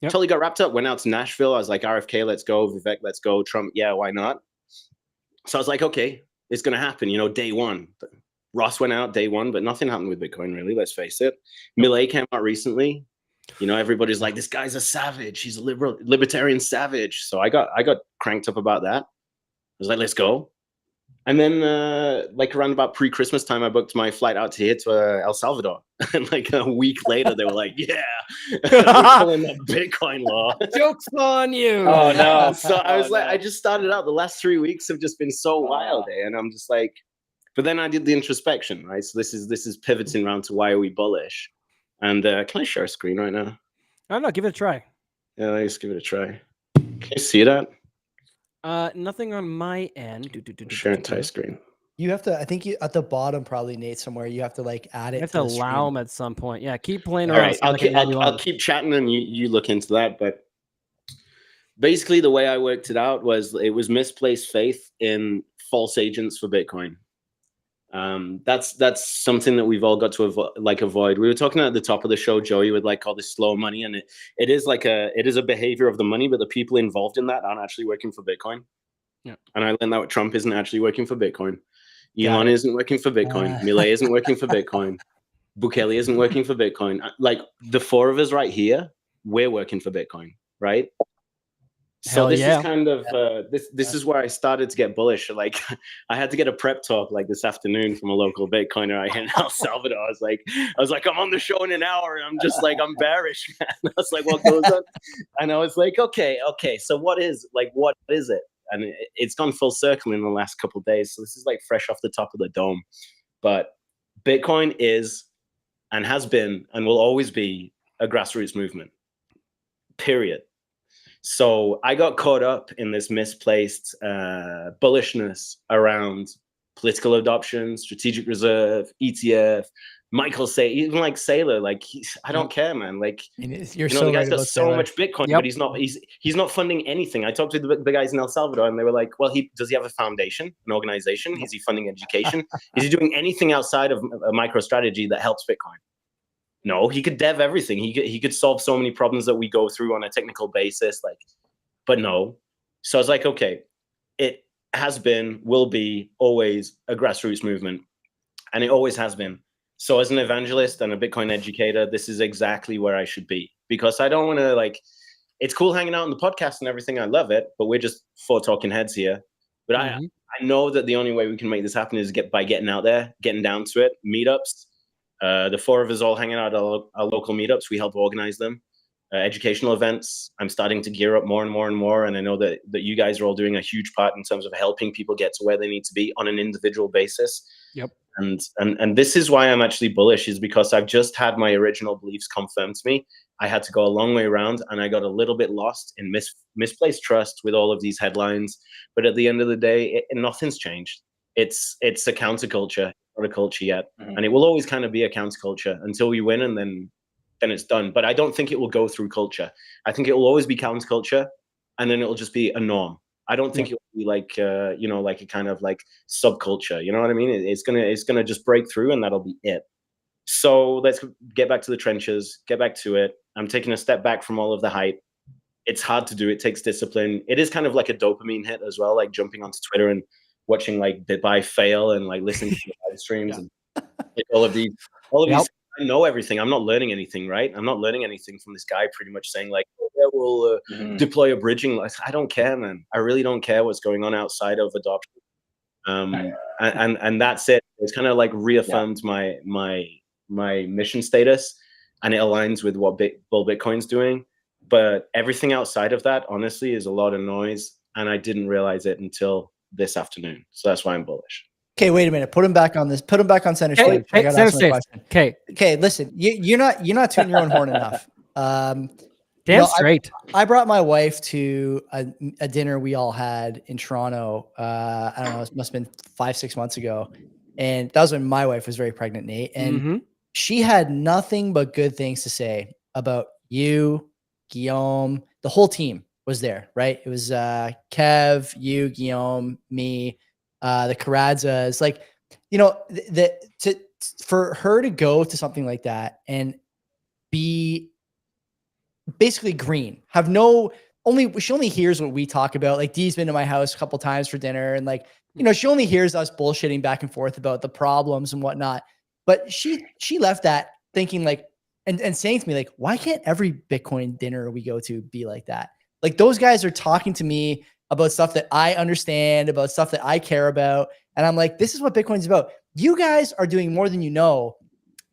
Yep. Totally got wrapped up, went out to Nashville. I was like, RFK, let's go. Vivek, let's go. Trump, yeah, why not? So I was like, okay, it's going to happen, you know, day one. Ross went out day one, but nothing happened with Bitcoin, really, let's face it. Millet came out recently. You know, everybody's like, this guy's a savage. He's a libertarian savage. So I got cranked up about that. I was like, let's go. And then like around about pre-Christmas time, I booked my flight out to here to El Salvador. And like a week later, they were like, yeah, we're pulling that Bitcoin law. Joke's on you. Oh no. So I was Oh, like, no. I just started out. The last 3 weeks have just been so wild. And I'm just like, but then I did the introspection, right? So this is pivoting around to why are we bullish? And can I share a screen right now? I don't know. Give it a try. Yeah, let's give it a try. Can you see that? Nothing on my end. Share entire screen. You have to, I think you at the bottom probably, Nate, somewhere you have to like add it. You have to the allow screen. them at some point. Yeah, keep playing All around. right, see if I can add you I'll on. keep chatting and you look into that. But basically, the way I worked it out was it was misplaced faith in false agents for Bitcoin. That's something that we've all got to avoid. We were talking at the top of the show, Joey, with like all this slow money, and it is a behavior of the money, but the people involved in that aren't actually working for Bitcoin. Yeah. And I learned that Trump isn't actually working for Bitcoin. Got Elon it. isn't working for Bitcoin. Millet isn't working for Bitcoin. Bukele isn't working for Bitcoin. Like the four of us right here, we're working for Bitcoin, right? So Hell this yeah. is kind of this is where I started to get bullish. Like I had to get a prep talk like this afternoon from a local Bitcoiner I in El Salvador. I was like, I'm on the show in an hour, and I'm just like, I'm bearish, man. I was like, what goes on? And I was like, okay. So what is it? And it's gone full circle in the last couple of days. So this is like fresh off the top of the dome. But Bitcoin is and has been and will always be a grassroots movement. Period. So I got caught up in this misplaced bullishness around political adoption, strategic reserve, ETF, Michael say even like Saylor, like I don't care, man. Like You're the so guy's right got about so Saylor. much Bitcoin, Yep. but he's not funding anything. I talked to the guys in El Salvador, and they were like, "Well, does he have a foundation, an organization? Is he funding education? Is he doing anything outside of a MicroStrategy that helps Bitcoin?" No, he could dev everything. He could solve so many problems that we go through on a technical basis, like, but no. So I was like, okay, it has been, will be, always a grassroots movement, and it always has been. So as an evangelist and a Bitcoin educator, this is exactly where I should be, because I don't want to like. It's cool hanging out on the podcast and everything. I love it, but we're just four talking heads here. But I know that the only way we can make this happen is by getting out there, getting down to it, meetups. The four of us all hanging out at our local meetups. We help organize them. Educational events. I'm starting to gear up more and more and more. And I know that you guys are all doing a huge part in terms of helping people get to where they need to be on an individual basis. Yep. And this is why I'm actually bullish, is because I've just had my original beliefs confirmed to me. I had to go a long way around, and I got a little bit lost in misplaced trust with all of these headlines. But at the end of the day, nothing's changed. It's a counterculture, not a culture yet. Mhm. And it will always kind of be a counterculture until we win, and then it's done. But I don't think it will go through culture. I think it will always be counterculture, and then it will just be a norm. I don't think it will be like like a kind of like subculture. You know what I mean? It's gonna just break through, and that'll be it. So let's get back to the trenches, get back to it. I'm taking a step back from all of the hype. It's hard to do. It takes discipline. It is kind of like a dopamine hit as well, like jumping onto Twitter and watching like BitBuy fail and like listening to the live streams and like, all of these. I know everything. I'm not learning anything, right? I'm not learning anything from this guy pretty much saying like, oh, yeah, we'll deploy a bridging. I don't care, man. I really don't care what's going on outside of adoption. And that's it. It's kind of like reaffirmed my mission status, and it aligns with what Bull Bitcoin's doing. But everything outside of that, honestly, is a lot of noise, and I didn't realize it until this afternoon. So that's why I'm bullish. Okay, wait a minute. Put him back on this. Put him back on center stage. I gotta ask my question. Okay, listen. You're not tooting your own horn enough. Damn straight. I brought my wife to a dinner we all had in Toronto. I don't know. It must have been 5-6 months ago, and that was when my wife was very pregnant, Nate, and she had nothing but good things to say about you, Guillaume, the whole team. was there, right? It was Kev, you, Guillaume, me, the Caradzas. Like, you know, for her to go to something like that and be basically green, have no she only hears what we talk about. Like, Dee's been to my house a couple times for dinner, and like, you know, she only hears us bullshitting back and forth about the problems and whatnot. But she left that thinking like, and saying to me like, why can't every Bitcoin dinner we go to be like that? Like, those guys are talking to me about stuff that I understand, about stuff that I care about. And I'm like, this is what Bitcoin's about. You guys are doing more than you know,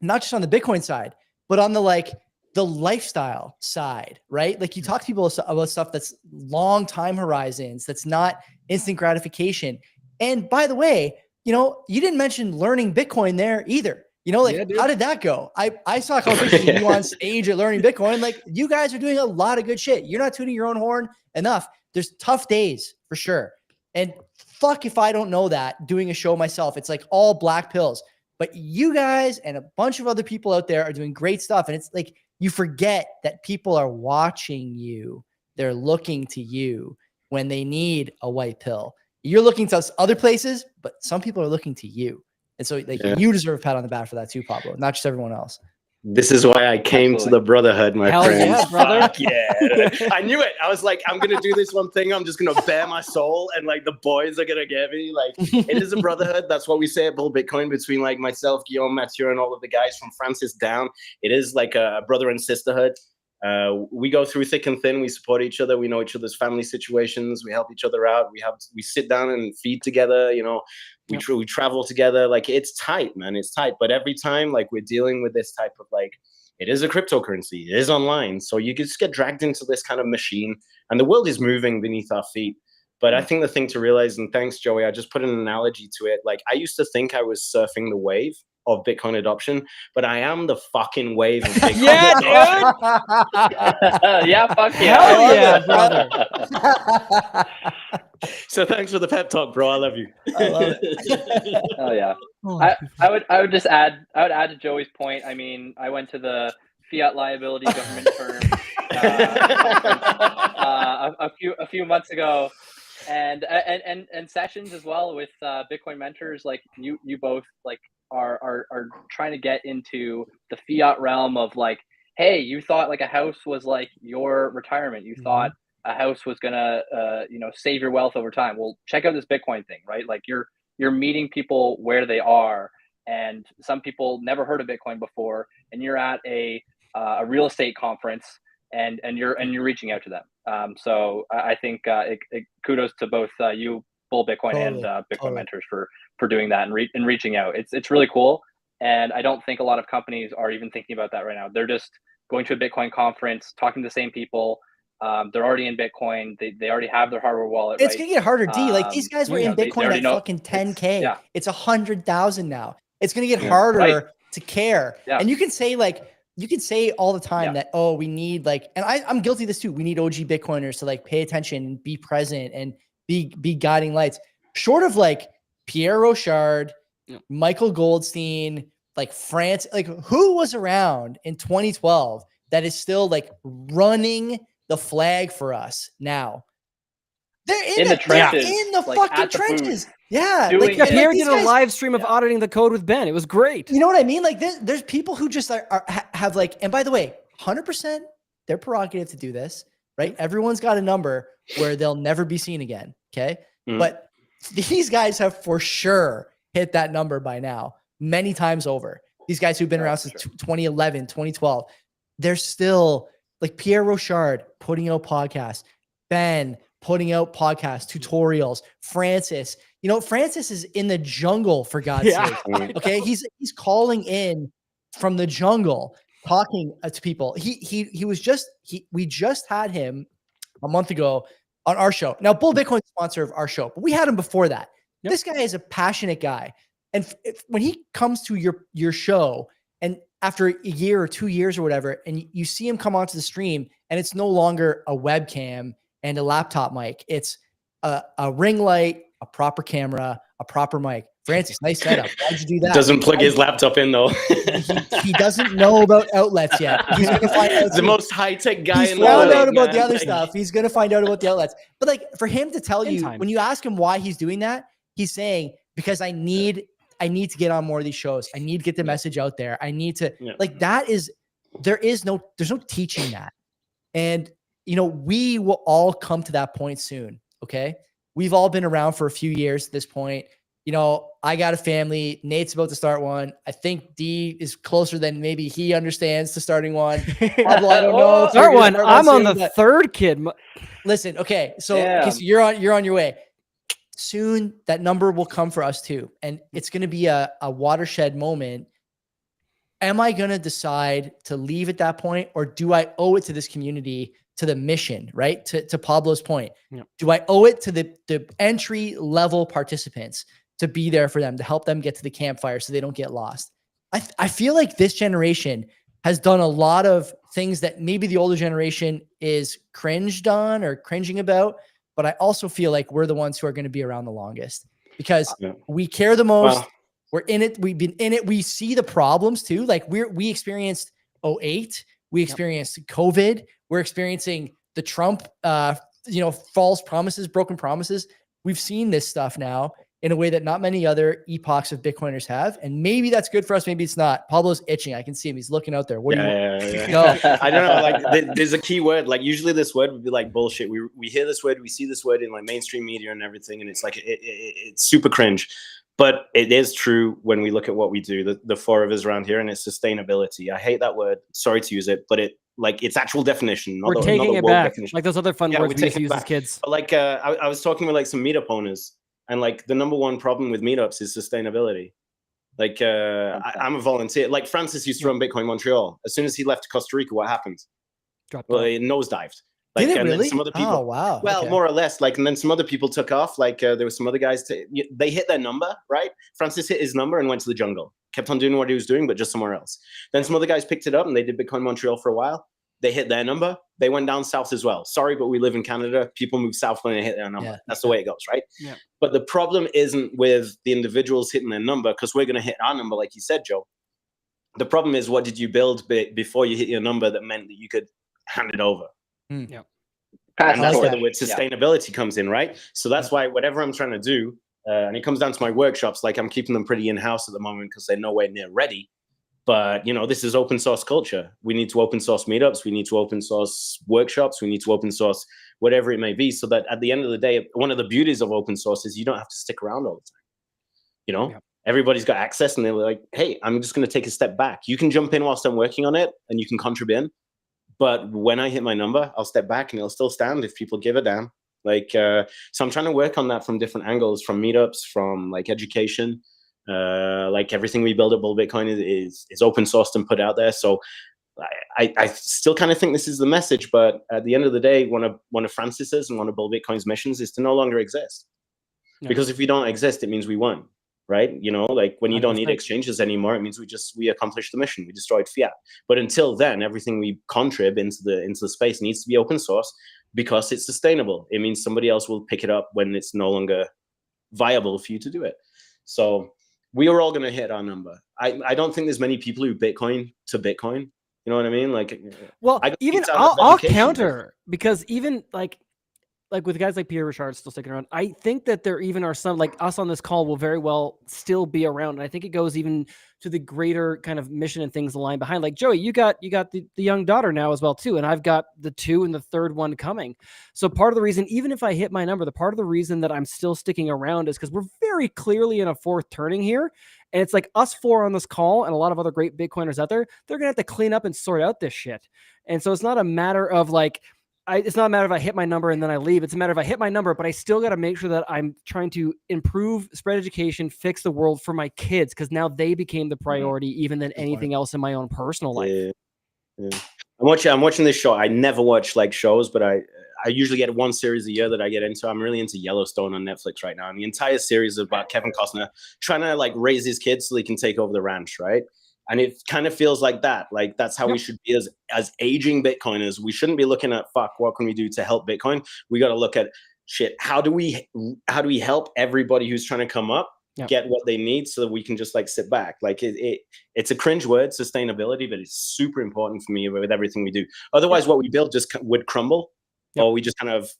not just on the Bitcoin side, but on the like the lifestyle side, right? Like, you talk to people about stuff that's long time horizons, that's not instant gratification. And by the way, you know, you didn't mention learning Bitcoin there either. You know, like, how did that go? I saw a couple pictures of you on stage at Learning Bitcoin. Like, you guys are doing a lot of good shit. You're not tooting your own horn enough. There's tough days for sure. And fuck if I don't know that doing a show myself. It's like all black pills. But you guys and a bunch of other people out there are doing great stuff. And it's like, you forget that people are watching you. They're looking to you when they need a white pill. You're looking to other places, but some people are looking to you. And so like, you deserve a pat on the back for that too, Pablo, not just everyone else. This is why I came to the brotherhood, my Hell friends. yeah, brother. Fuck yeah. I knew it. I was like, I'm going to do this one thing. I'm just going to bare my soul, and like the boys are going to get me. Like, it is a brotherhood. That's what we say at Bull Bitcoin, between like myself, Guillaume, Mathieu, and all of the guys from Francis down. It is like a brother and sisterhood. We go through thick and thin. We support each other. We know each other's family situations. We help each other out. We sit down and feed together. You know, we travel together. Like, it's tight, man. It's tight. But every time, like, we're dealing with this type of like, it is a cryptocurrency. It is online. So you just get dragged into this kind of machine, and the world is moving beneath our feet. But I think the thing to realize, and thanks, Joey, I just put an analogy to it. Like, I used to think I was surfing the wave of Bitcoin adoption, but I am the fucking wave of Bitcoin adoption. Yeah, fuck yeah. Hell yeah, brother. So thanks for the pep talk, bro. I love you. I love it. Oh yeah. I would just add to Joey's point. I mean, I went to the fiat liability government firm a few months ago, and sessions as well with Bitcoin mentors. Like, you both like are trying to get into the fiat realm of like, hey, you thought like a house was like your retirement. You thought a house was gonna save your wealth over time. Well, check out this Bitcoin thing, right? Like, you're meeting people where they are, and some people never heard of Bitcoin before, and you're at a real estate conference, and you're reaching out to them. So I think kudos to both you, Bull Bitcoin, and Bitcoin mentors for doing that and reaching out. It's really cool, and I don't think a lot of companies are even thinking about that right now. They're just going to a Bitcoin conference, talking to the same people. They're already in Bitcoin. They already have their hardware wallet. It's gonna get harder, D. Like, these guys were in Bitcoin at fucking 10K. It's 100,000 now. It's gonna get harder to care. Yeah. And you can say all the time that, oh, we need like, and I'm guilty of this too. We need OG Bitcoiners to like pay attention, be present, and be guiding lights. Short of like Pierre Rochard, Michael Goldstein, like France, like, who was around in 2012 that is still like running the flag for us now? They're in the trenches, in the like fucking trenches. Yeah. Like, Pierre did a live stream of auditing the code with Ben. It was great. You know what I mean? Like, there's people who just have like, and by the way, 100% their prerogative to do this, right? Everyone's got a number where they'll never be seen again. Okay. But these guys have for sure hit that number by now, many times over. These guys who've been around since 2011, 2012, they're still like Pierre Rochard putting out podcasts, Ben putting out podcasts, tutorials, Francis. You know, Francis is in the jungle, for God's sake. Okay, he's calling in from the jungle, talking to people. We just had him a month ago on our show. Now, Bull Bitcoin is a sponsor of our show, but we had him before that. This guy is a passionate guy, and when he comes to your show, and after a year or 2 years or whatever, and you see him come onto the stream, and it's no longer a webcam and a laptop mic. It's a ring light, a proper camera, a proper mic. Francis, nice setup. Why'd you do that? Doesn't plug his laptop in though. He doesn't know about outlets yet. He's gonna find out the most high-tech guy He's in the found world. out about the man. other Like, stuff. He's gonna find out about the outlets. But like for him to tell In you, time. when you ask him why he's doing that, he's saying, because I need to get on more of these shows. I need to get the message out there. I need to like that is there's no teaching that. And you know, we will all come to that point soon. Okay. We've all been around for a few years at this point. You know, I got a family. Nate's about to start one. I think D is closer than maybe he understands to starting one. Pablo, I don't know. if you're Start gonna one. I'm on soon, the but third kid. listen, okay. So, Damn. so you're on your way. Soon that number will come for us too. And it's going to be a watershed moment. Am I going to decide to leave at that point, or do I owe it to this community, to the mission, right? To Pablo's point. Yeah. Do I owe it to the entry level participants to be there for them, to help them get to the campfire so they don't get lost? I feel like this generation has done a lot of things that maybe the older generation is cringed on or cringing about, but I also feel like we're the ones who are going to be around the longest because we care the most. Wow. We're in it. We've been in it. We see the problems too. Like we experienced 08. We experienced COVID. We're experiencing the Trump, false promises, broken promises. We've seen this stuff now in a way that not many other epochs of Bitcoiners have. And maybe that's good for us. Maybe it's not. Pablo's itching. I can see him. He's looking out there. What do you want? No. I don't know. Like there's a key word. Like usually this word would be like bullshit. We hear this word, we see this word in like mainstream media and everything. And it's like, it's super cringe. But it is true when we look at what we do, the four of us around here, and it's sustainability. I hate that word. Sorry to use it, but like its actual definition. We're taking it back. Like those other fun words we used to use as kids. But like I was talking with like some meetup owners, and like the number one problem with meetups is sustainability. Like I'm a volunteer. Like Francis used to run Bitcoin Montreal. As soon as he left Costa Rica, what happened? Well, it nosedived. Like, Did it and really? then some other people, oh, wow. Well, Okay. more or less. Like, and then some other people took off. Like there were some other guys. They hit their number, right? Francis hit his number and went to the jungle. Kept on doing what he was doing, but just somewhere else. Then some other guys picked it up and they did Bitcoin Montreal for a while. They hit their number. They went down south as well. Sorry, but we live in Canada. People move south when they hit their number. Yeah. That's the way it goes, right? Yeah. But the problem isn't with the individuals hitting their number, because we're going to hit our number, like you said, Joe. The problem is, what did you build before you hit your number that meant that you could hand it over? Yeah. And that's like where that. the word sustainability comes in, right? So that's why whatever I'm trying to do, and it comes down to my workshops, like I'm keeping them pretty in-house at the moment because they're nowhere near ready. But, you know, this is open source culture. We need to open source meetups. We need to open source workshops. We need to open source whatever it may be, so that at the end of the day, one of the beauties of open source is you don't have to stick around all the time. You know, everybody's got access and they're like, hey, I'm just going to take a step back. You can jump in whilst I'm working on it and you can contribute. But when I hit my number, I'll step back and it'll still stand if people give a damn. Like, so I'm trying to work on that from different angles, from meetups, from like education. Like everything we build at Bull Bitcoin is open sourced and put out there. So I still kind of think this is the message, but at the end of the day, one of Francis's and one of Bull Bitcoin's missions is to no longer exist. Yeah. Because if we don't exist, it means we won, right? You know, like when you don't need exchanges anymore, it means we accomplished the mission. We destroyed fiat. But until then, everything we contribute into the space needs to be open source because it's sustainable. It means somebody else will pick it up when it's no longer viable for you to do it. So we are all going to hit our number. I don't think there's many people who Bitcoin to Bitcoin. You know what I mean? Like, well, even I'll counter, because even like with guys like Pierre Richard still sticking around, I think that there even are some, like us on this call, will very well still be around. And I think it goes even to the greater kind of mission and things aligned behind. Like Joey, you got the young daughter now as well too, and I've got the 2 and the 3rd one coming. So part of the reason, even if I hit my number, the part of the reason that I'm still sticking around is because we're very clearly in a 4th turning here. And it's like us 4 on this call and a lot of other great Bitcoiners out there, they're going to have to clean up and sort out this shit. And so it's not a matter of like, it's not a matter of I hit my number and then I leave. It's a matter of I hit my number, but I still got to make sure that I'm trying to improve, spread education, fix the world for my kids, because now they became the priority even than anything else in my own personal life. Yeah. I'm watching this show. I never watch like shows, but I usually get one series a year that I get into. I'm really into Yellowstone on Netflix right now. And the entire series is about Kevin Costner trying to like raise his kids so he can take over the ranch, right? And it kind of feels like that. Like that's how we should be as aging Bitcoiners. We shouldn't be looking at, fuck, what can we do to help Bitcoin? We got to look at shit, how do we help everybody who's trying to come up get what they need so that we can just like sit back? Like it's a cringe word, sustainability, but it's super important for me with everything we do. Otherwise, what we build just would crumble. Or we just kind of,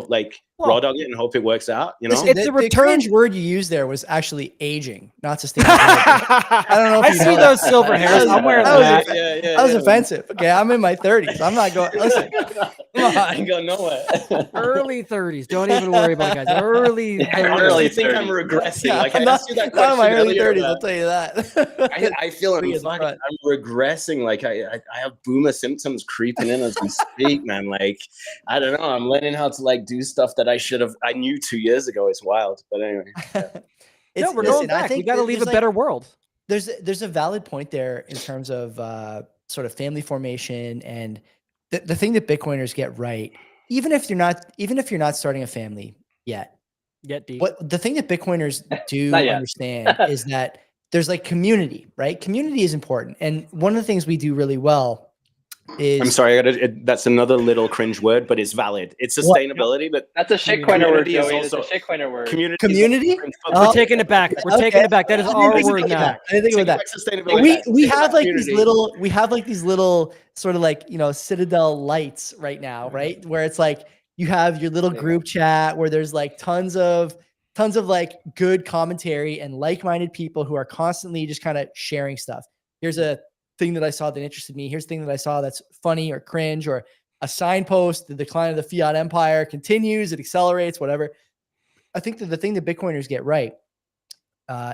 like raw dog it and hope it works out, Listen, It's a the cringe word you used there was actually aging, not sustainability. I don't know if I you see know those that. silver hairs. I'm wearing that that. That was offensive. Okay, I'm in my 30s. I'm not going. Listen, come on. I ain't going nowhere. Early 30s. Don't even worry about it, guys. Early 30s. I honestly think I'm regressing. Yeah, like I I'm not, asked you that not in question my early earlier 30s. I'll tell you that. I feel I'm regressing. Like I have boomer symptoms creeping in as we speak, man. Like I don't know. I'm learning how to like do stuff that I knew 2 years ago. It's wild. But anyway, We're going back. We got to leave a better world. There's a valid point there in terms of sort of family formation and the thing that Bitcoiners get right, even if you're not starting a family yet. What the thing that Bitcoiners do understand is that there's like community, right? Community is important. And one of the things we do really well is... I'm sorry, that's another little cringe word, but it's valid. It's sustainability, but that's a shitcoiner word, Joey. It's a shitcoiner word. Community? We're taking it back. We're taking it back. That is our word now. I didn't think about that. We have like these little sort of like, Citadel lights right now, right? Where it's like you have your little group chat where there's like tons of like good commentary and like-minded people who are constantly just kind of sharing stuff. Here's a thing that I saw that interested me. Here's a thing that I saw that's funny or cringe, or a signpost, the decline of the fiat empire continues, it accelerates, whatever. I think that the thing that Bitcoiners get right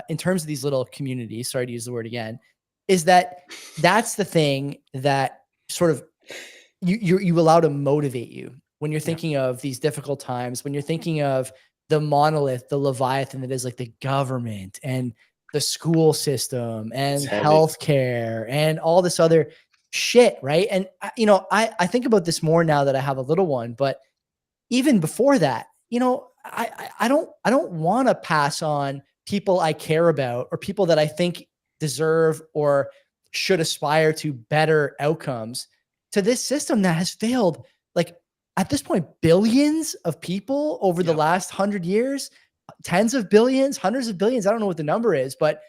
in terms of these little communities, sorry to use the word again, is that that's the thing that sort of you allow to motivate you when you're thinking of these difficult times, when you're thinking of the monolith, the Leviathan that is like the government and the school system and healthcare and all this other shit, right? And I think about this more now that I have a little one, but even before that, I don't want to pass on people I care about or people that I think deserve or should aspire to better outcomes to this system that has failed, like at this point, billions of people over the last 100 years. Tens of billions, hundreds of billions. I don't know what the number is, but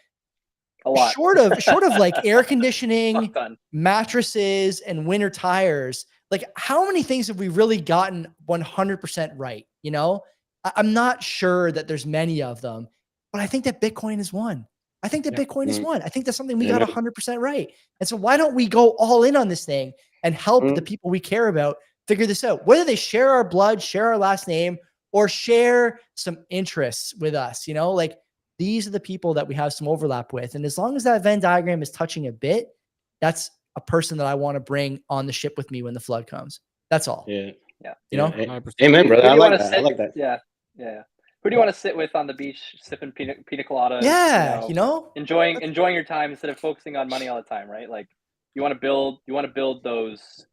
a lot. Short of like air conditioning, mattresses, and winter tires. Like, how many things have we really gotten 100% right? I'm not sure that there's many of them, but I think that Bitcoin is one. I think that Bitcoin is one. I think that's something we got 100% right. And so why don't we go all in on this thing and help the people we care about figure this out? Whether they share our blood, share our last name, or share some interests with us, like these are the people that we have some overlap with. And as long as that Venn diagram is touching a bit, that's a person that I want to bring on the ship with me when the flood comes. That's all. Yeah. Amen, brother. I like that. Yeah. Who do you want to sit with on the beach, sipping pina colada? Yeah. Enjoying your time instead of focusing on money all the time, right? Like you want to build those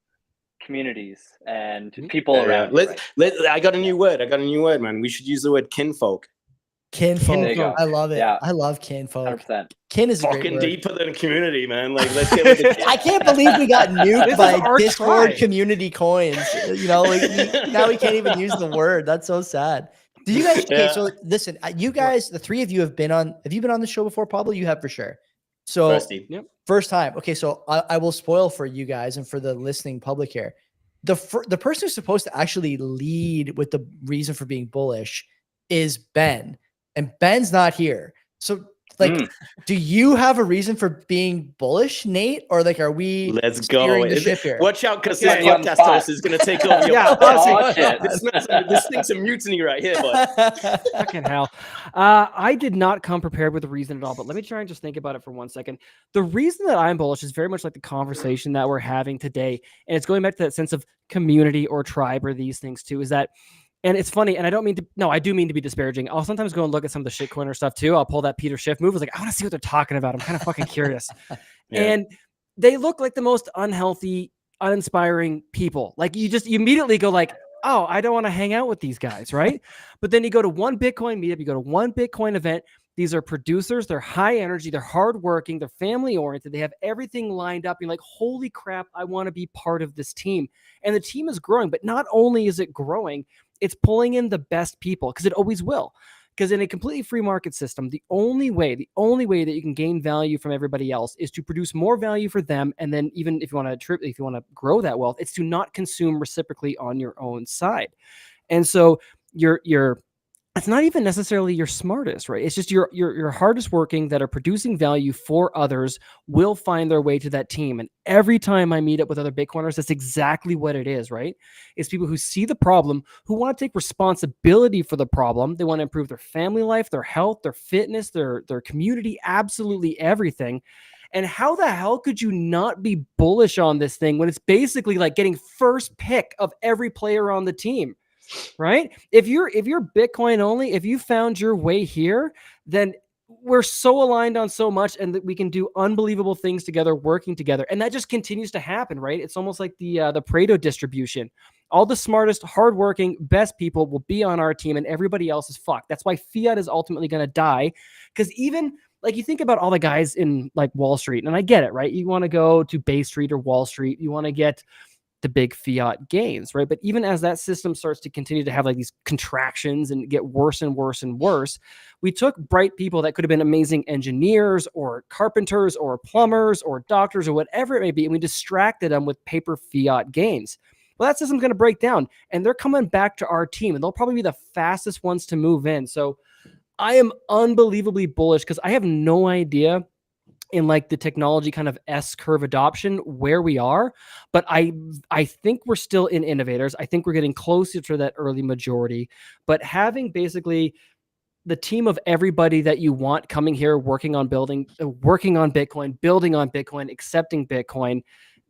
communities and people around. I got a new word, man. We should use the word kinfolk. Kinfolk. I love it. Yeah. I love kinfolk. 100%. Kin is a great fucking word. Deeper than a community, man. Like, let's get with the kin. I can't believe we got nuked by Discord community coins. Now we can't even use the word. That's so sad. Did you guys? Okay, so listen, you guys, the three of you have you been on the show before, Pablo? You have for sure. So first time. Okay, so I will spoil for you guys and for the listening public here. The person who's supposed to actually lead with the reason for being bullish is Ben, and Ben's not here. So do you have a reason for being bullish, Nate, or like are we? Let's go. The ship here? Watch out, because this podcast host is going to take over your this thing's a mutiny right here, bud. Fucking hell. I did not come prepared with a reason at all, but let me try and just think about it for 1 second. The reason that I'm bullish is very much like the conversation that we're having today. And it's going back to that sense of community or tribe or these things too, is that, and it's funny, and I do mean to be disparaging. I'll sometimes go and look at some of the shitcoiner stuff too. I'll pull that Peter Schiff move. I was like, I want to see what they're talking about. I'm kind of fucking curious. And they look like the most unhealthy, uninspiring people. Like you immediately go like, oh, I don't want to hang out with these guys, right? But then you go to one Bitcoin meetup, you go to one Bitcoin event. These are producers. They're high energy. They're hardworking. They're family oriented. They have everything lined up. You're like, holy crap, I want to be part of this team. And the team is growing. But not only is it growing, it's pulling in the best people, because it always will. Because in a completely free market system, the only way that you can gain value from everybody else is to produce more value for them. And then even if you want to grow that wealth, it's to not consume reciprocally on your own side. And so it's not even necessarily your smartest, right? It's just your hardest working that are producing value for others will find their way to that team. And every time I meet up with other Bitcoiners, that's exactly what it is, right? It's people who see the problem, who want to take responsibility for the problem. They want to improve their family life, their health, their fitness, their community, absolutely everything. And how the hell could you not be bullish on this thing when it's basically like getting first pick of every player on the team? Right? If you're Bitcoin only, if you found your way here, then we're so aligned on so much, and that we can do unbelievable things together, working together. And that just continues to happen, right? It's almost like the Pareto distribution. All the smartest, hardworking, best people will be on our team, and everybody else is fucked. That's why fiat is ultimately going to die. Because even like you think about all the guys in like Wall Street, and I get it, right? You want to go to Bay Street or Wall Street, you want to get the big fiat gains, right? But even as that system starts to continue to have like these contractions and get worse and worse and worse, we took bright people that could have been amazing engineers or carpenters or plumbers or doctors or whatever it may be, and we distracted them with paper fiat gains. Well, that system's going to break down, and they're coming back to our team, and they'll probably be the fastest ones to move in. So I am unbelievably bullish, because I have no idea in like the technology kind of S-curve adoption where we are, but I think we're still in innovators. I think we're getting closer to that early majority, but having basically the team of everybody that you want coming here, working on Bitcoin, building on Bitcoin, accepting Bitcoin,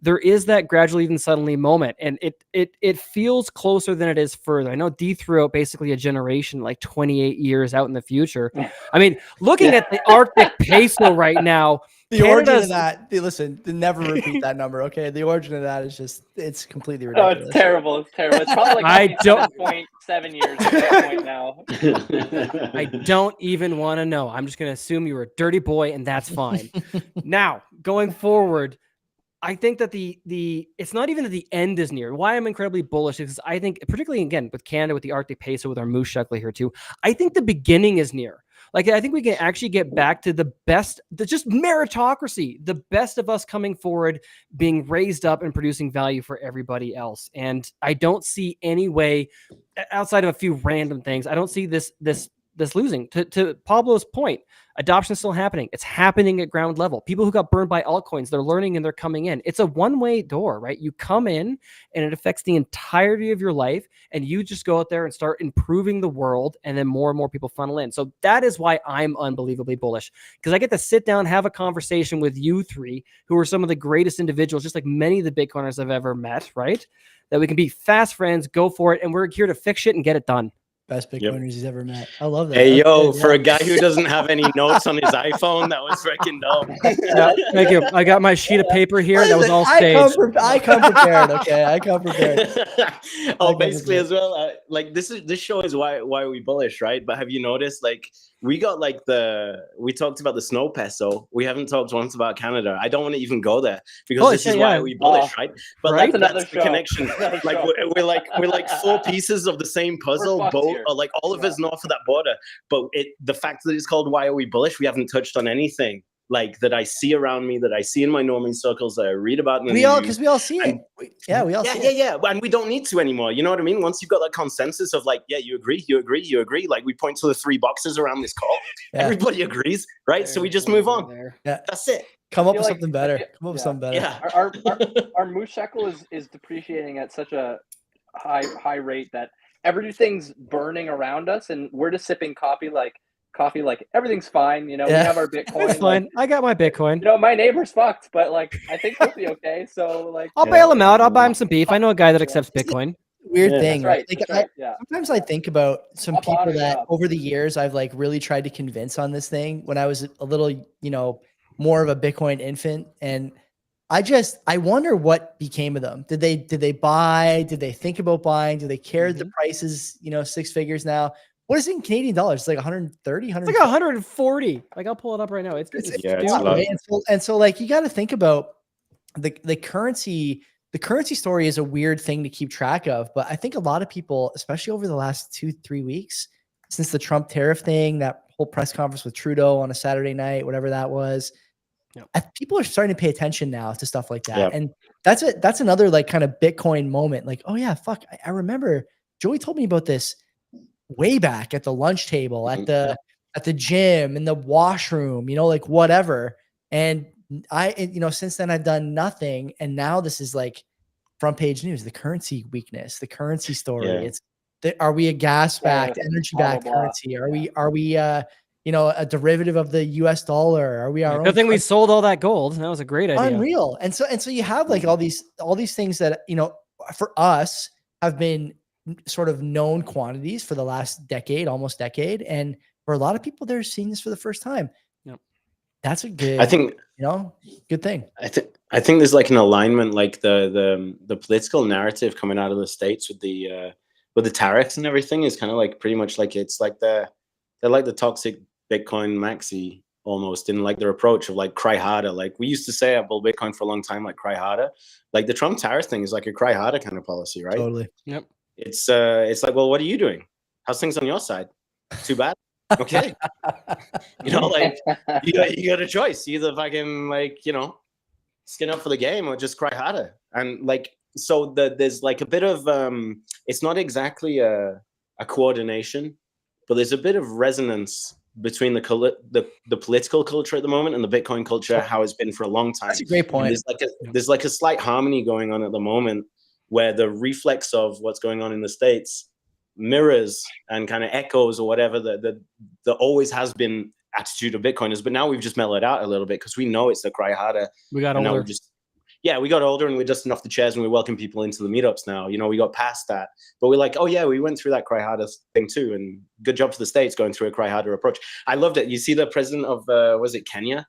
there is that gradually then suddenly moment, and it feels closer than it is further. I know D threw out basically a generation, like 28 years out in the future. I mean, looking at the Arctic peso right now, the origin of that, listen, never repeat that number, okay? The origin of that is just, it's completely ridiculous. No, it's terrible. It's terrible. It's probably like 7.7 years at this point now. I don't even want to know. I'm just going to assume you were a dirty boy, and that's fine. Now, going forward, I think that it's not even that the end is near. Why I'm incredibly bullish is I think, particularly again with Canada, with the Arctic peso, with our moose shekel here too, I think the beginning is near. Like, I think we can actually get back to the best, just meritocracy, the best of us coming forward, being raised up and producing value for everybody else. And I don't see any way, outside of a few random things, I don't see this losing. To Pablo's point, adoption is still happening. It's happening at ground level. People who got burned by altcoins, they're learning and they're coming in. It's a one-way door, right? You come in and it affects the entirety of your life, and you just go out there and start improving the world, and then more and more people funnel in. So that is why I'm unbelievably bullish, because I get to sit down, have a conversation with you three, who are some of the greatest individuals, just like many of the Bitcoiners I've ever met, right? That we can be fast friends, go for it, and we're here to fix shit and get it done. Best Bitcoiners he's ever met. I love that. Hey, yo, good, for a guy who doesn't have any notes on his iPhone, that was freaking dope. Yeah, thank you. I got my sheet of paper here. That was all staged. I come prepared. Okay, I come prepared. Basically as well, like this show is why we bullish, right? But have you noticed, like, we got like we talked about the snow peso. We haven't talked once about Canada. I don't want to even go there, because this is why we bullish, right? But right? like that's the connection. Like we're like four pieces of the same puzzle, both like all of us north of that border. But the fact that it's called Why Are We Bullish, we haven't touched on anything like that I see around me, that I see in my normie circles, that I read about in the news. Because we all see it. See it. Yeah. And we don't need to anymore. You know what I mean? Once you've got that consensus of like, yeah, you agree. Like we point to the three boxes around this call. Yeah. Everybody agrees, right? So we just move on. Yeah. That's it. Come up with something better. Come up with something better. Yeah. Our moose shekel is depreciating at such a high rate that everything's burning around us, and we're just sipping coffee like everything's fine. You know, we have our Bitcoin. It's fine. I got my Bitcoin. You know, my neighbor's fucked, but like I think he'll be okay. So like, I'll bail him out. I'll buy him some beef. I know a guy that accepts Bitcoin. Weird thing, right? Sometimes I think about some people that over the years I've like really tried to convince on this thing when I was a little, more of a Bitcoin infant, and I wonder what became of them. Did they buy? Did they think about buying? Do they care the prices, six figures now? What is it in Canadian dollars? It's like 130, It's like 140. Like, I'll pull it up right now. It's and so like you got to think about the currency the currency story is a weird thing to keep track of, but I think a lot of people, especially over the last 2-3 weeks, since the Trump tariff thing, that whole press conference with Trudeau on a Saturday night, whatever that was, people are starting to pay attention now to stuff like that. Yep. And that's another like kind of Bitcoin moment. Like, oh yeah, fuck. I remember Joey told me about this way back at the lunch table, at the gym, in the washroom, you know, like whatever. And since then I've done nothing. And now this is like front page news, the currency weakness, the currency story. Yeah. Are we a gas-backed, energy-backed currency? Are we a derivative of the US dollar? Are we our own? Good thing we sold all that gold. That was a great idea. Unreal. And so you have like all these things that, for us have been sort of known quantities for the last almost decade. And for a lot of people, they're seeing this for the first time. Yep. That's a good, I think, good thing. I think there's like an alignment, like the political narrative coming out of the States with the tariffs and everything is kind of like pretty much like, it's like they're like the toxic Bitcoin maxi almost, in like their approach of like cry harder. Like we used to say at Bull Bitcoin for a long time, like cry harder. Like the Trump tariff thing is like a cry harder kind of policy, right? Totally. Yep. It's like, well, what are you doing? How's things on your side? Too bad. Okay. Like you got a choice. Either fucking like, skin up for the game or just cry harder. And like, so there's like a bit of it's not exactly a coordination, but there's a bit of resonance between the political culture at the moment and the Bitcoin culture, how it's been for a long time. That's a great point. There's like a slight harmony going on at the moment where the reflex of what's going on in the States mirrors and kind of echoes or whatever the always has been attitude of Bitcoiners. But now we've just mellowed out a little bit because we know it's the cry harder. We got older. We got older and we're dusting off the chairs and we welcome people into the meetups now. We got past that, but we're like, oh yeah, we went through that cry harder thing too. And good job for the States going through a cry harder approach. I loved it. You see the president of, was it Kenya?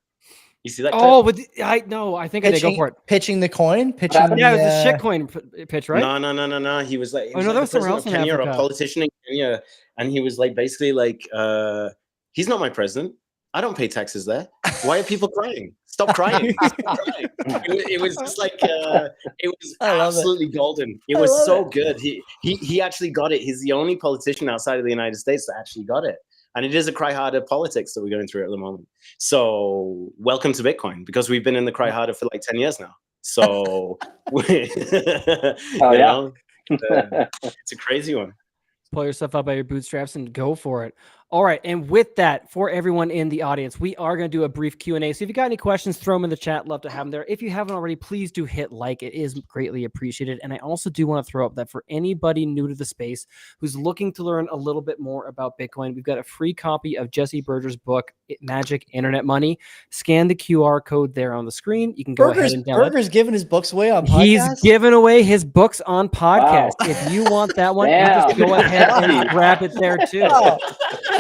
You see that? Oh, but I think I did. Go for it. Pitching the coin. It was a shit coin pitch, right? No. He was like, that was somewhere else in Kenya, Africa. or a politician in Kenya, and he was like, basically like, he's not my president. I don't pay taxes there. Why are people crying? Stop crying. Stop crying. It was just like it was absolutely golden. It was so good. He actually got it. He's the only politician outside of the United States that actually got it. And it is a cry harder politics that we're going through at the moment. So welcome to Bitcoin, because we've been in the cry harder for like 10 years now. So it's a crazy one. Pull yourself up by your bootstraps and go for it. All right. And with that, for everyone in the audience, we are going to do a brief Q&A. So if you got any questions, throw them in the chat. Love to have them there. If you haven't already, please do hit like. It is greatly appreciated. And I also do want to throw up that for anybody new to the space who's looking to learn a little bit more about Bitcoin, we've got a free copy of Jesse Berger's book, Magic Internet Money. Scan the QR code there on the screen. You can go ahead and download. Berger's giving his books away on podcasts? He's giving away his books on podcast. Wow. If you want that one, you just go ahead and grab it there too.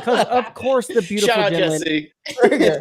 Because of course the beautiful Shout out, gentleman. Jesse.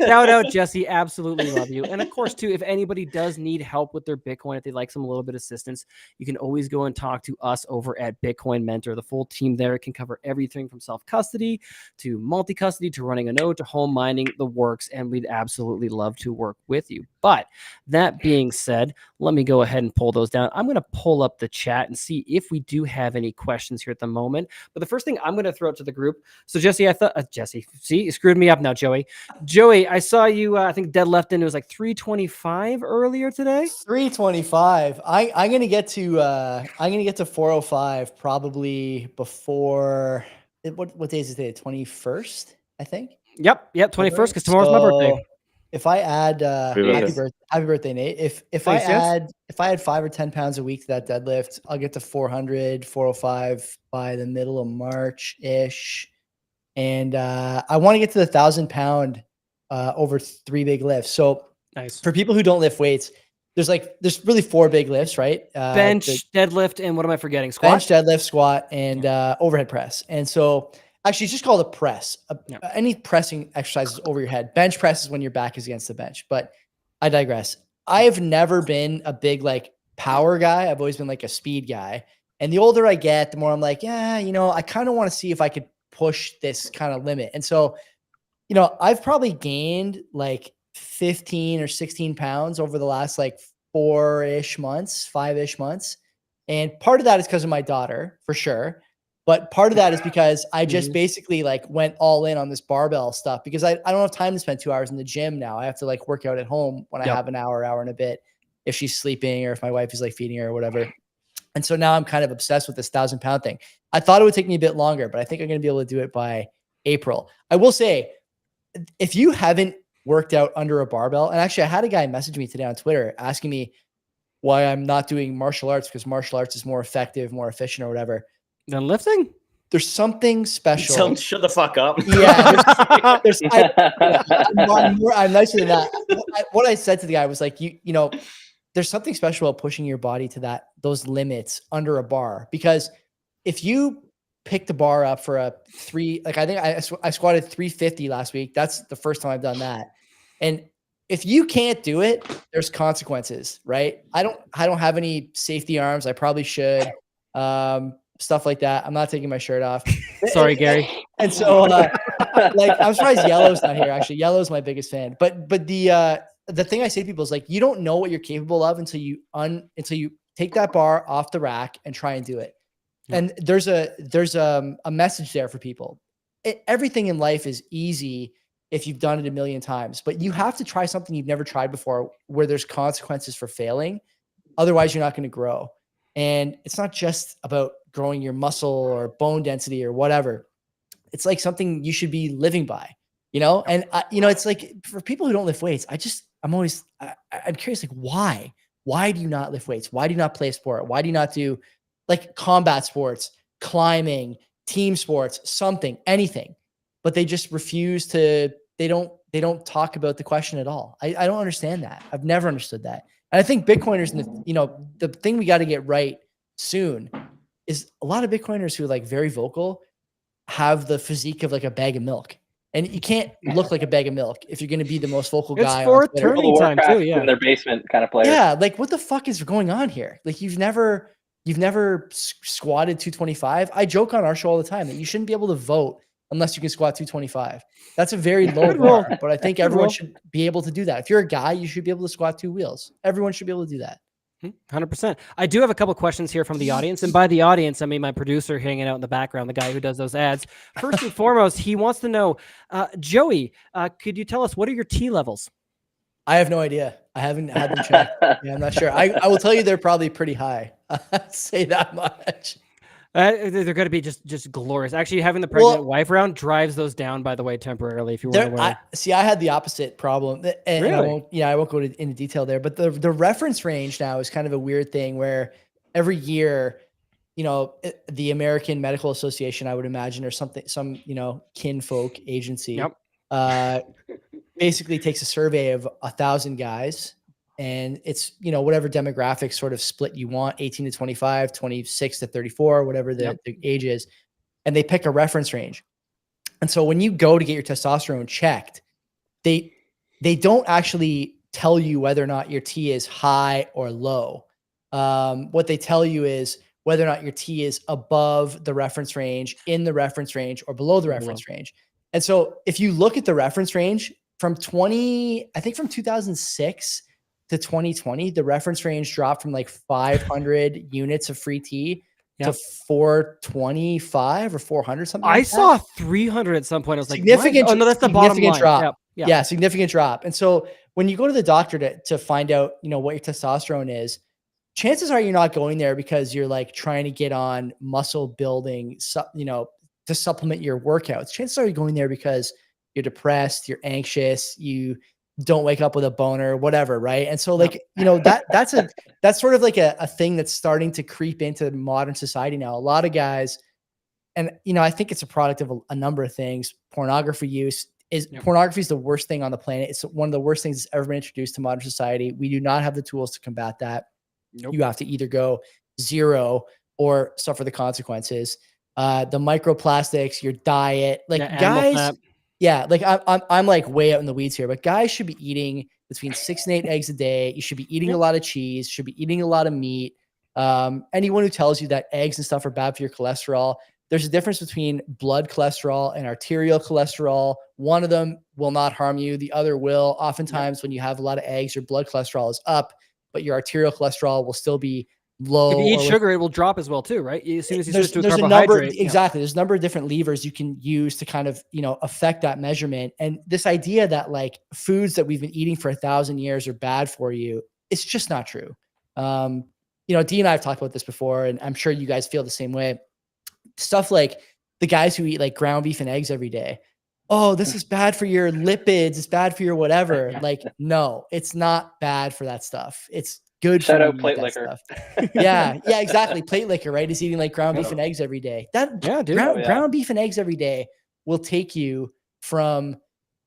Shout out, Jesse. Absolutely love you. And of course, too, if anybody does need help with their Bitcoin, if they'd like some little bit of assistance, you can always go and talk to us over at Bitcoin Mentor. The full team there can cover everything from self-custody to multi-custody to running a node to home mining, the works, and we'd absolutely love to work with you. But that being said, let me go ahead and pull those down. I'm going to pull up the chat and see if we do have any questions here at the moment. But the first thing I'm going to throw up to the group. So Jesse, Jesse, see, you screwed me up now, Joey. Joey, I saw you, I think dead left in, it was like 325 earlier today. 325. I'm going to get to 405 probably before, what day is it today? 21st, I think. Yep. 21st, because tomorrow's my birthday. If I add happy birthday, Nate. If I add 5 or 10 pounds a week to that deadlift, I'll get to 400, 405 by the middle of March-ish. And I want to get to the 1,000-pound over 3 big lifts. So nice. For people who don't lift weights, there's really 4 big lifts, right? Bench, deadlift, and what am I forgetting? Squat? Bench, deadlift, squat, and overhead press. And so actually, it's just called a press. Any pressing exercises over your head. Bench press is when your back is against the bench. But I digress. I've never been a big power guy. I've always been a speed guy. And the older I get, the more I'm like, I kind of want to see if I could push this kind of limit. And so, I've probably gained 15 or 16 pounds over the last 4-ish months, 5-ish months. And part of that is because of my daughter, for sure. But part of that is because I just basically like went all in on this barbell stuff because I don't have time to spend 2 hours in the gym now. I have to like work out at home when I have an hour and a bit if she's sleeping or if my wife is like feeding her or whatever. And so now I'm kind of obsessed with this 1,000-pound thing. I thought it would take me a bit longer, but I think I'm going to be able to do it by April. I will say, if you haven't worked out under a barbell, and actually I had a guy message me today on Twitter asking me why I'm not doing martial arts because martial arts is more effective, more efficient or whatever. Then lifting? There's something special. Don't shut the fuck up. Yeah. I'm nicer than that. What I said to the guy was like, you know, there's something special about pushing your body to those limits under a bar, because if you pick the bar up for a 3, like I think I squatted 350 last week. That's the first time I've done that. And if you can't do it, there's consequences, right? I don't have any safety arms. I probably should. Stuff like that. I'm not taking my shirt off. Sorry, Gary. And so like I'm surprised Yellow's not here. Actually, Yellow's my biggest fan. But the thing I say to people is like, you don't know what you're capable of until you take that bar off the rack and try and do it. And there's a message there for people. Everything in life is easy if you've done it a million times, but you have to try something you've never tried before where there's consequences for failing. Otherwise you're not going to grow. And it's not just about growing your muscle or bone density or whatever. It's like something you should be living by, you know? And it's like for people who don't lift weights, I'm curious, like, why do you not lift weights? Why do you not play a sport? Why do you not do like combat sports, climbing, team sports, something, anything? But they just refuse to, they don't talk about the question at all. I don't understand that. I've never understood that. And I think Bitcoiners, the thing we got to get right soon is a lot of Bitcoiners who are like very vocal have the physique of like a bag of milk. And you can't look like a bag of milk if you're going to be the most vocal guy. It's for eternity time too, in their basement kind of player. Yeah, like what the fuck is going on here? Like you've never squatted 225. I joke on our show all the time that you shouldn't be able to vote unless you can squat 225. That's a very low bar, but I think everyone should be able to do that. If you're a guy, you should be able to squat 2 wheels. Everyone should be able to do that. 100%. I do have a couple questions here from the audience. And by the audience, I mean my producer hanging out in the background, the guy who does those ads. First and foremost, he wants to know, Joey, could you tell us what are your T levels? I have no idea. I haven't had them checked. Yeah, I'm not sure. I will tell you they're probably pretty high. I'd say that much. They're going to be just glorious. Actually, having the pregnant wife around drives those down, by the way, temporarily. If you want to I had the opposite problem, and really? I won't go into detail there. But the reference range now is kind of a weird thing where every year, the American Medical Association, I would imagine, or some kinfolk agency, basically takes a survey of 1,000 guys. And it's, whatever demographic sort of split you want, 18 to 25, 26 to 34, whatever the age is. And they pick a reference range. And so when you go to get your testosterone checked, they don't actually tell you whether or not your T is high or low. What they tell you is whether or not your T is above the reference range, in the reference range, or below the reference range. And so if you look at the reference range from 2006 to 2020, the reference range dropped from like 500 units of free T to 425 or 400 something. I saw 300 at some point. I was like, significant. Oh no, that's the bottom line. Drop. Yeah, significant drop. And so when you go to the doctor to find out, what your testosterone is, chances are you're not going there because you're like trying to get on muscle building, to supplement your workouts. Chances are you're going there because you're depressed, you're anxious, you don't wake up with a boner, whatever. Right. And so like, that's sort of like a thing that's starting to creep into modern society now. A lot of guys, and, I think it's a product of a number of things. Pornography use pornography is the worst thing on the planet. It's one of the worst things that's ever been introduced to modern society. We do not have the tools to combat that. Nope. You have to either go zero or suffer the consequences. The microplastics, your diet, like guys. Yeah, like I'm like way out in the weeds here, but guys should be eating between 6 and 8 eggs a day. You should be eating a lot of cheese, should be eating a lot of meat. Anyone who tells you that eggs and stuff are bad for your cholesterol, there's a difference between blood cholesterol and arterial cholesterol. One of them will not harm you, the other will. Oftentimes when you have a lot of eggs, your blood cholesterol is up. but your arterial cholesterol will still be low. If you eat or sugar, it will drop as well too, right? As soon as you switch to a there's a carbohydrate. number, exactly. There's a number of different levers you can use to kind of, you know, affect that measurement. And this idea that like foods that we've been eating for 1,000 years are bad for you, it's just not true. You know, Dee and I have talked about this before, and I'm sure you guys feel the same way. Stuff like the guys who eat like ground beef and eggs every day. Oh, this is bad for your lipids. It's bad for your whatever. Like, no, it's not bad for that stuff. It's good. Shout for out plate liquor. Yeah, exactly. Plate liquor, right? Is eating like ground beef and eggs every day. That ground beef and eggs every day will take you from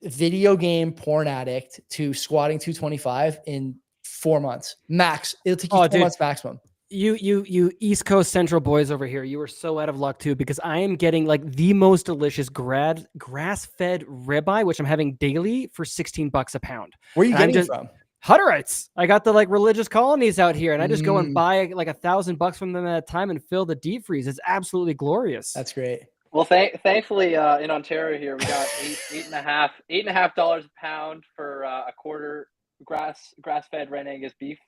video game porn addict to squatting 225 in 4 months max. It'll take you 4 months maximum. You East Coast Central boys over here, you are so out of luck too, because I am getting like the most delicious grass-fed ribeye, which I'm having daily for $16 a pound. Where are you getting it from? Hutterites. I got the like religious colonies out here, and I just go and buy like $1,000 from them at a time and fill the deep freeze. It's absolutely glorious. That's great. Well, thankfully in Ontario here, we got $8.50 a pound for a quarter grass-fed red Angus beef,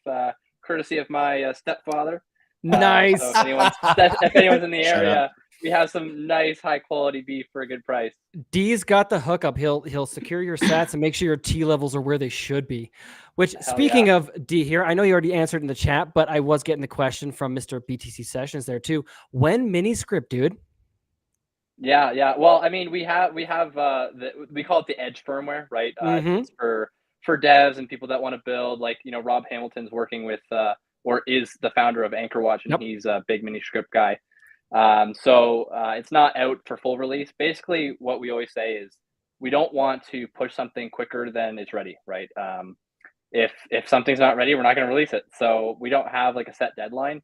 courtesy of my stepfather. Nice. So if anyone's in the area, we have some nice high quality beef for a good price. D's got the hookup. He'll secure your stats and make sure your T levels are where they should be. Which, speaking of D here, I know you already answered in the chat, but I was getting the question from Mr. BTC Sessions there too. When mini script, dude? Yeah. Well, I mean, we have we call it the edge firmware, right? It's for devs and people that want to build. Like, you know, Rob Hamilton's working with or is the founder of AnchorWatch, and he's a big mini script guy. So it's not out for full release. Basically, what we always say is we don't want to push something quicker than it's ready, right? If something's not ready, we're not going to release it. So we don't have like a set deadline.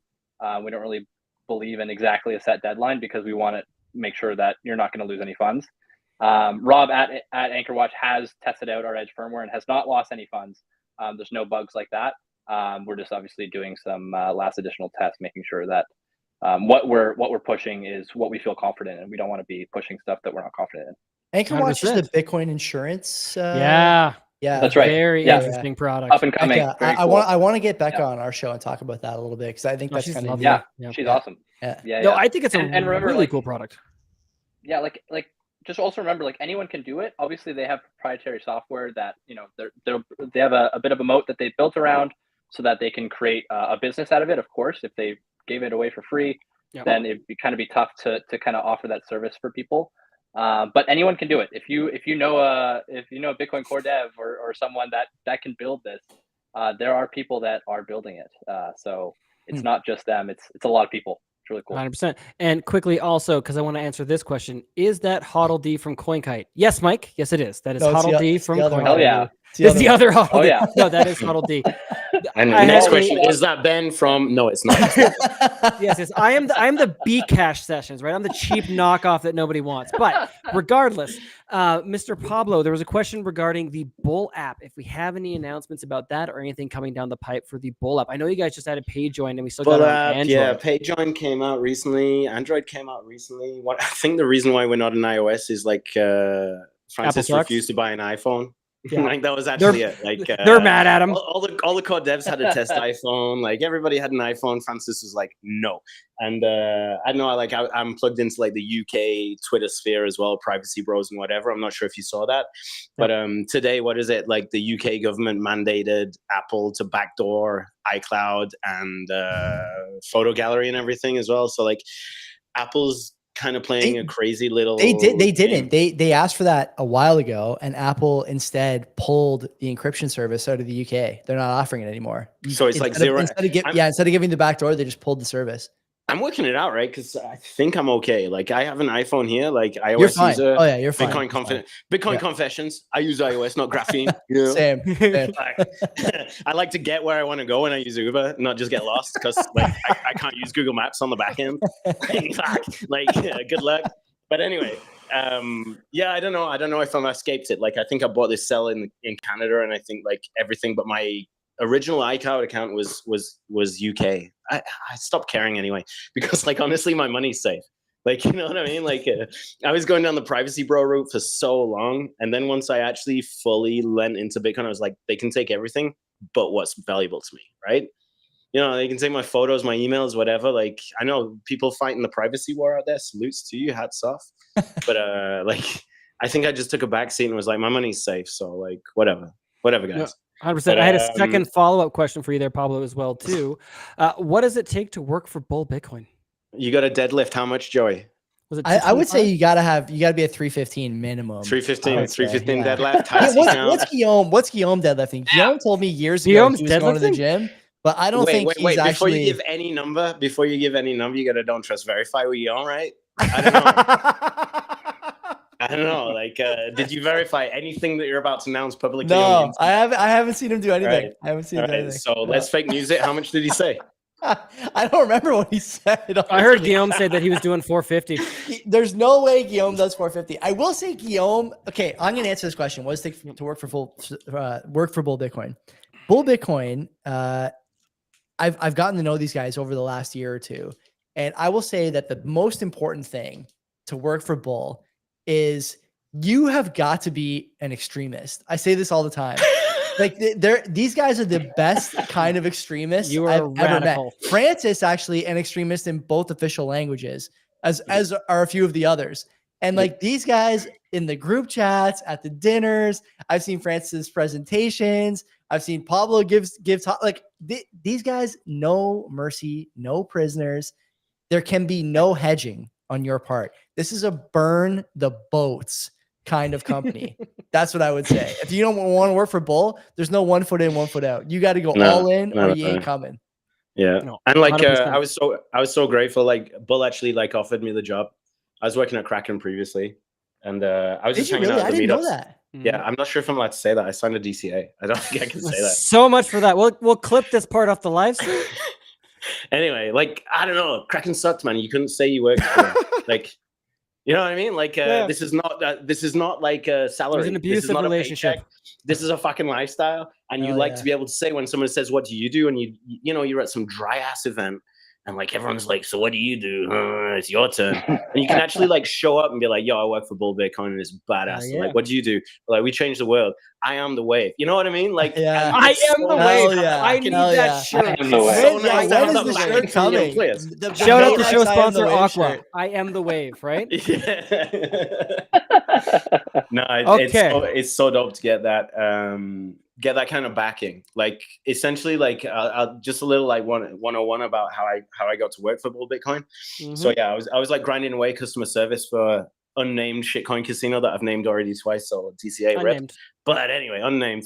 We don't really believe in exactly a set deadline because we want to make sure that you're not going to lose any funds. Rob at AnchorWatch has tested out our edge firmware and has not lost any funds. There's no bugs like that. We're just obviously doing some last additional tests, making sure that what we're pushing is what we feel confident in. We don't want to be pushing stuff that we're not confident in. AnchorWatch is the Bitcoin insurance. Yeah, that's right. Very interesting product. Up and coming. Becca, I want to get Becca on our show and talk about that a little bit, because I think that's kind of she's awesome. No, I think it's a remember, really cool product. Yeah, like just also remember, like, anyone can do it. Obviously, they have proprietary software that, you know, they have a bit of a moat that they built around so that they can create a business out of it. Of course, if they gave it away for free, then it'd be tough to kind of offer that service for people. But anyone can do it. If you know a Bitcoin core dev or someone that can build this, there are people that are building it. So it's not just them. It's a lot of people. It's really cool. 100%. And quickly also, because I want to answer this question, is that HODLD from CoinKite? Yes, Mike. Yes, it is. That is HODLD from CoinKite. Hell yeah. It's the other HODLD. Oh yeah. No, that is HODLD. And the next question is that Ben from? No, it's not. Yes. I am the Bcash sessions, right? I'm the cheap knockoff that nobody wants. But regardless, Mr. Pablo, there was a question regarding the Bull app. If we have any announcements about that or anything coming down the pipe for the Bull app. I know you guys just added PayJoin and we still got it on Android. Yeah, PayJoin came out recently. Android came out recently. I think the reason why we're not in iOS is like Francis refused to buy an iPhone. Yeah. Like that was actually it. Like they're mad at him. All the core devs had a test iPhone. Like everybody had an iPhone. Francis was like, no. And I don't know. Like I'm plugged into like the UK Twitter sphere as well, Privacy Bros and whatever. I'm not sure if you saw that, but today, what is it? Like the UK government mandated Apple to backdoor iCloud and photo gallery and everything as well. So like Apple's kind of playing a crazy little. They didn't. They asked for that a while ago, and Apple instead pulled the encryption service out of the UK. They're not offering it anymore. So it's like zero. Instead of giving the backdoor, they just pulled the service. I'm working it out, right? Because I think I'm okay. Like I have an iPhone here, like iOS user. Oh yeah, you're fine. Bitcoin confessions. I use iOS, not graphene. You know? Same. I like to get where I want to go when I use Uber, not just get lost, because like I can't use Google Maps on the back end. In fact, like good luck. But anyway, I don't know. I don't know if I'm escaped it. Like I think I bought this cell in Canada, and I think like everything but my original iCloud account was UK. I stopped caring anyway, because like honestly my money's safe. Like, you know what I mean? Like I was going down the Privacy Bro route for so long, and then once I actually fully lent into Bitcoin, I was like, they can take everything. but what's valuable to me, right? You know, they can take my photos, my emails, whatever. Like, I know people fighting the privacy war out there. Salutes to you, hats off. But like, I think I just took a back seat and was like, my money's safe. So like, whatever, guys. 100%. I had a second follow-up question for you there, Pablo, as well too. What does it take to work for Bull Bitcoin? You got to deadlift how much, Joey? Was it I would say you gotta be a 315 minimum. 315 yeah. deadlift. What's Guillaume deadlifting? Guillaume told me years ago he was going to the gym, but I don't think he's actually. Before you give any number, you gotta don't trust verify with Guillaume, right? I don't know. I don't know. Like, did you verify anything that you're about to announce publicly? No, I haven't seen him do anything. Right. I haven't seen him do anything. So let's fake news it. How much did he say? I don't remember what he said. I heard Guillaume say that he was doing 450. There's no way Guillaume does 450. I will say Guillaume. Okay, I'm going to answer this question. What does it take to work for Bull Bitcoin? Bull Bitcoin. I've gotten to know these guys over the last year or two, and I will say that the most important thing to work for Bull is you have got to be an extremist. I say this all the time. Like these guys are the best kind of extremists I've ever met. Francis actually an extremist in both official languages, as are a few of the others. And like these guys in the group chats, at the dinners, I've seen Francis' presentations. I've seen Pablo give talk. Like these guys, no mercy, no prisoners. There can be no hedging on your part. This is a burn the boats kind of company. That's what I would say. If you don't want to work for Bull, there's no 1 foot in, 1 foot out. You got to go all in or you ain't coming. Yeah. And like, I was so grateful. Like Bull actually like offered me the job. I was working at Kraken previously and I was just hanging out at the I didn't meetups. know that. Yeah. I'm not sure if I'm allowed to say that. I signed a DCA. I don't think I can say that. So much for that. We'll clip this part off the live stream. Anyway, like, I don't know. Kraken sucked, man. You couldn't say you worked for it. Like, you know what I mean? Like, this is not like a salary. It's an abusive relationship. This is a fucking lifestyle. And you like to be able to say when someone says, what do you do? And you know, you're at some dry ass event and like, everyone's like, so what do you do? It's your turn. And you can actually like show up and be like, yo, I work for Bull Bitcoin and it's badass. Yeah. Like, what do you do? Like, we change the world. I am the wave. You know what I mean? Like, I am the wave. Yeah. I need that shirt. I am the wave. So nice to have When that is the back shirt in for young coming? players. Shout out to show I am the sponsor wave AQUA. shirt. I am the wave, right? Yeah. No, Okay. it's so dope to get that kind of backing. Like essentially, like I'll just a little like 101 about how I got to work for Bull Bitcoin. So yeah, I was like grinding away customer service for unnamed shitcoin casino that I've named already twice. So DCA rip. Unnamed. But anyway, unnamed.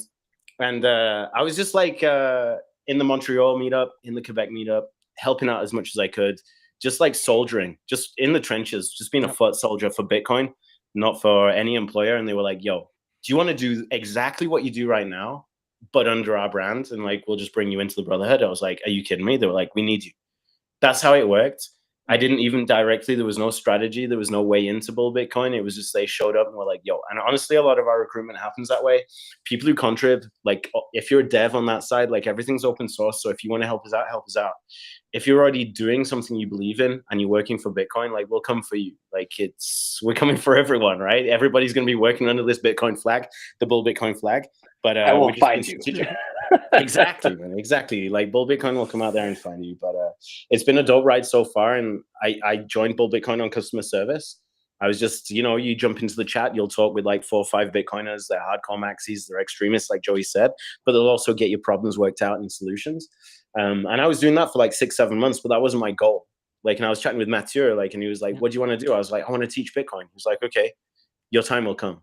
And I was just like in the Montreal meetup, in the Quebec meetup, helping out as much as I could, just like soldiering, just in the trenches, just being a foot soldier for Bitcoin, not for any employer. And they were like, yo, do you want to do exactly what you do right now, but under our brand? And like, we'll just bring you into the brotherhood. I was like, are you kidding me? They were like, we need you. That's how it worked. I didn't even directly, there was no strategy. There was no way into Bull Bitcoin. It was just, they showed up and were like, yo, and honestly, a lot of our recruitment happens that way. People who contrib, like if you're a dev on that side, like everything's open source. So if you want to help us out, help us out. If you're already doing something you believe in and you're working for Bitcoin, like we'll come for you. Like we're coming for everyone, right? Everybody's going to be working under this Bitcoin flag, the Bull Bitcoin flag. But I will find you. Exactly, man. Exactly. Like Bull Bitcoin will come out there and find you. But it's been a dope ride so far. And I joined Bull Bitcoin on customer service. I was just, you know, you jump into the chat, you'll talk with like 4 or 5 Bitcoiners. They're hardcore maxis, they're extremists, like Joey said, but they'll also get your problems worked out and solutions. And I was doing that for like 6-7 months, but that wasn't my goal. Like, and I was chatting with Mathieu, like, and he was like, what do you want to do? I was like, I want to teach Bitcoin. He was like, okay, your time will come.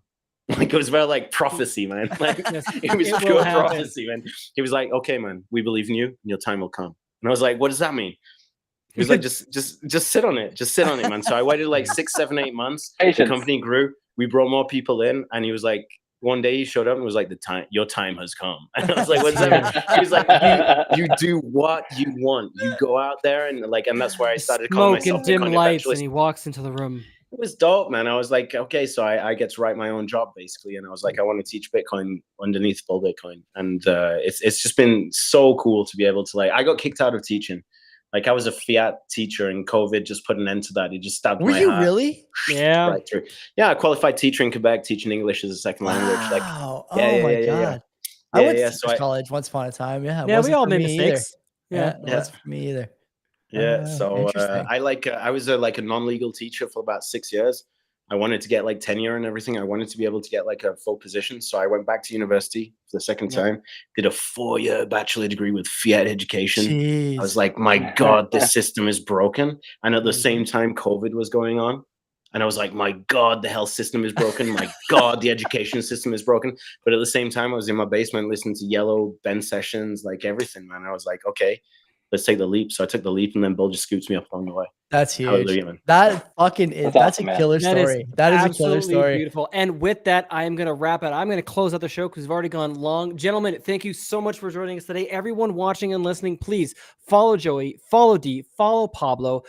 Like, it was very like prophecy, man. Like, it was pure prophecy, man. He was like, okay, man, we believe in you and your time will come. And I was like, what does that mean? He was like, just sit on it. Just sit on it, man. So I waited like 6, 7, 8 months. Patience. The company grew. We brought more people in. And he was like, one day he showed up and was like, your time has come. And I was like, what's that mean? He was like, you do what you want. You go out there and like, and that's where I started calling myself smoke and dim lights, evangelist. and he walks into the room. It was dope, man. I was like, okay, so I get to write my own job basically. And I was like, I want to teach Bitcoin underneath Bull Bitcoin. And it's just been so cool to be able to like, I got kicked out of teaching. Like I was a fiat teacher and COVID just put an end to that. It just stabbed my heart. Were you really? Yeah. Right through. Yeah, a qualified teacher in Quebec teaching English as a second language. Like, oh yeah, my yeah, God. yeah. I Yeah, went yeah, to so college once upon a time. Yeah, it Yeah, we wasn't all for made me either. mistakes. Yeah. It wasn't for me either. Yeah, so Interesting. I was a non-legal teacher for about 6 years. I wanted to get like tenure and everything. I wanted to be able to get like a full position. So I went back to university for the second time, did a 4-year bachelor degree with fiat education. Jeez. I was like, my God, this system is broken. And at the Mhm. same time, COVID was going on. And I was like, my God, the health system is broken. My God, the education system is broken. But at the same time, I was in my basement listening to Yellow, Ben Sessions, like everything, man. I was like, okay, let's take the leap. So I took the leap, and then Bill just scoops me up along the way. That's huge. Hallelujah, man. That fucking is. That's That's awesome, a man. killer That is story. That is a killer absolutely story. beautiful. And with that, I am going to wrap it. I'm going to close out the show because we've already gone long. Gentlemen, thank you so much for joining us today. Everyone watching and listening, please follow Joey, follow D, follow Pablo.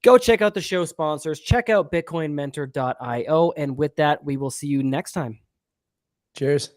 Go check out the show sponsors. Check out bitcoinmentor.io. And with that, we will see you next time. Cheers.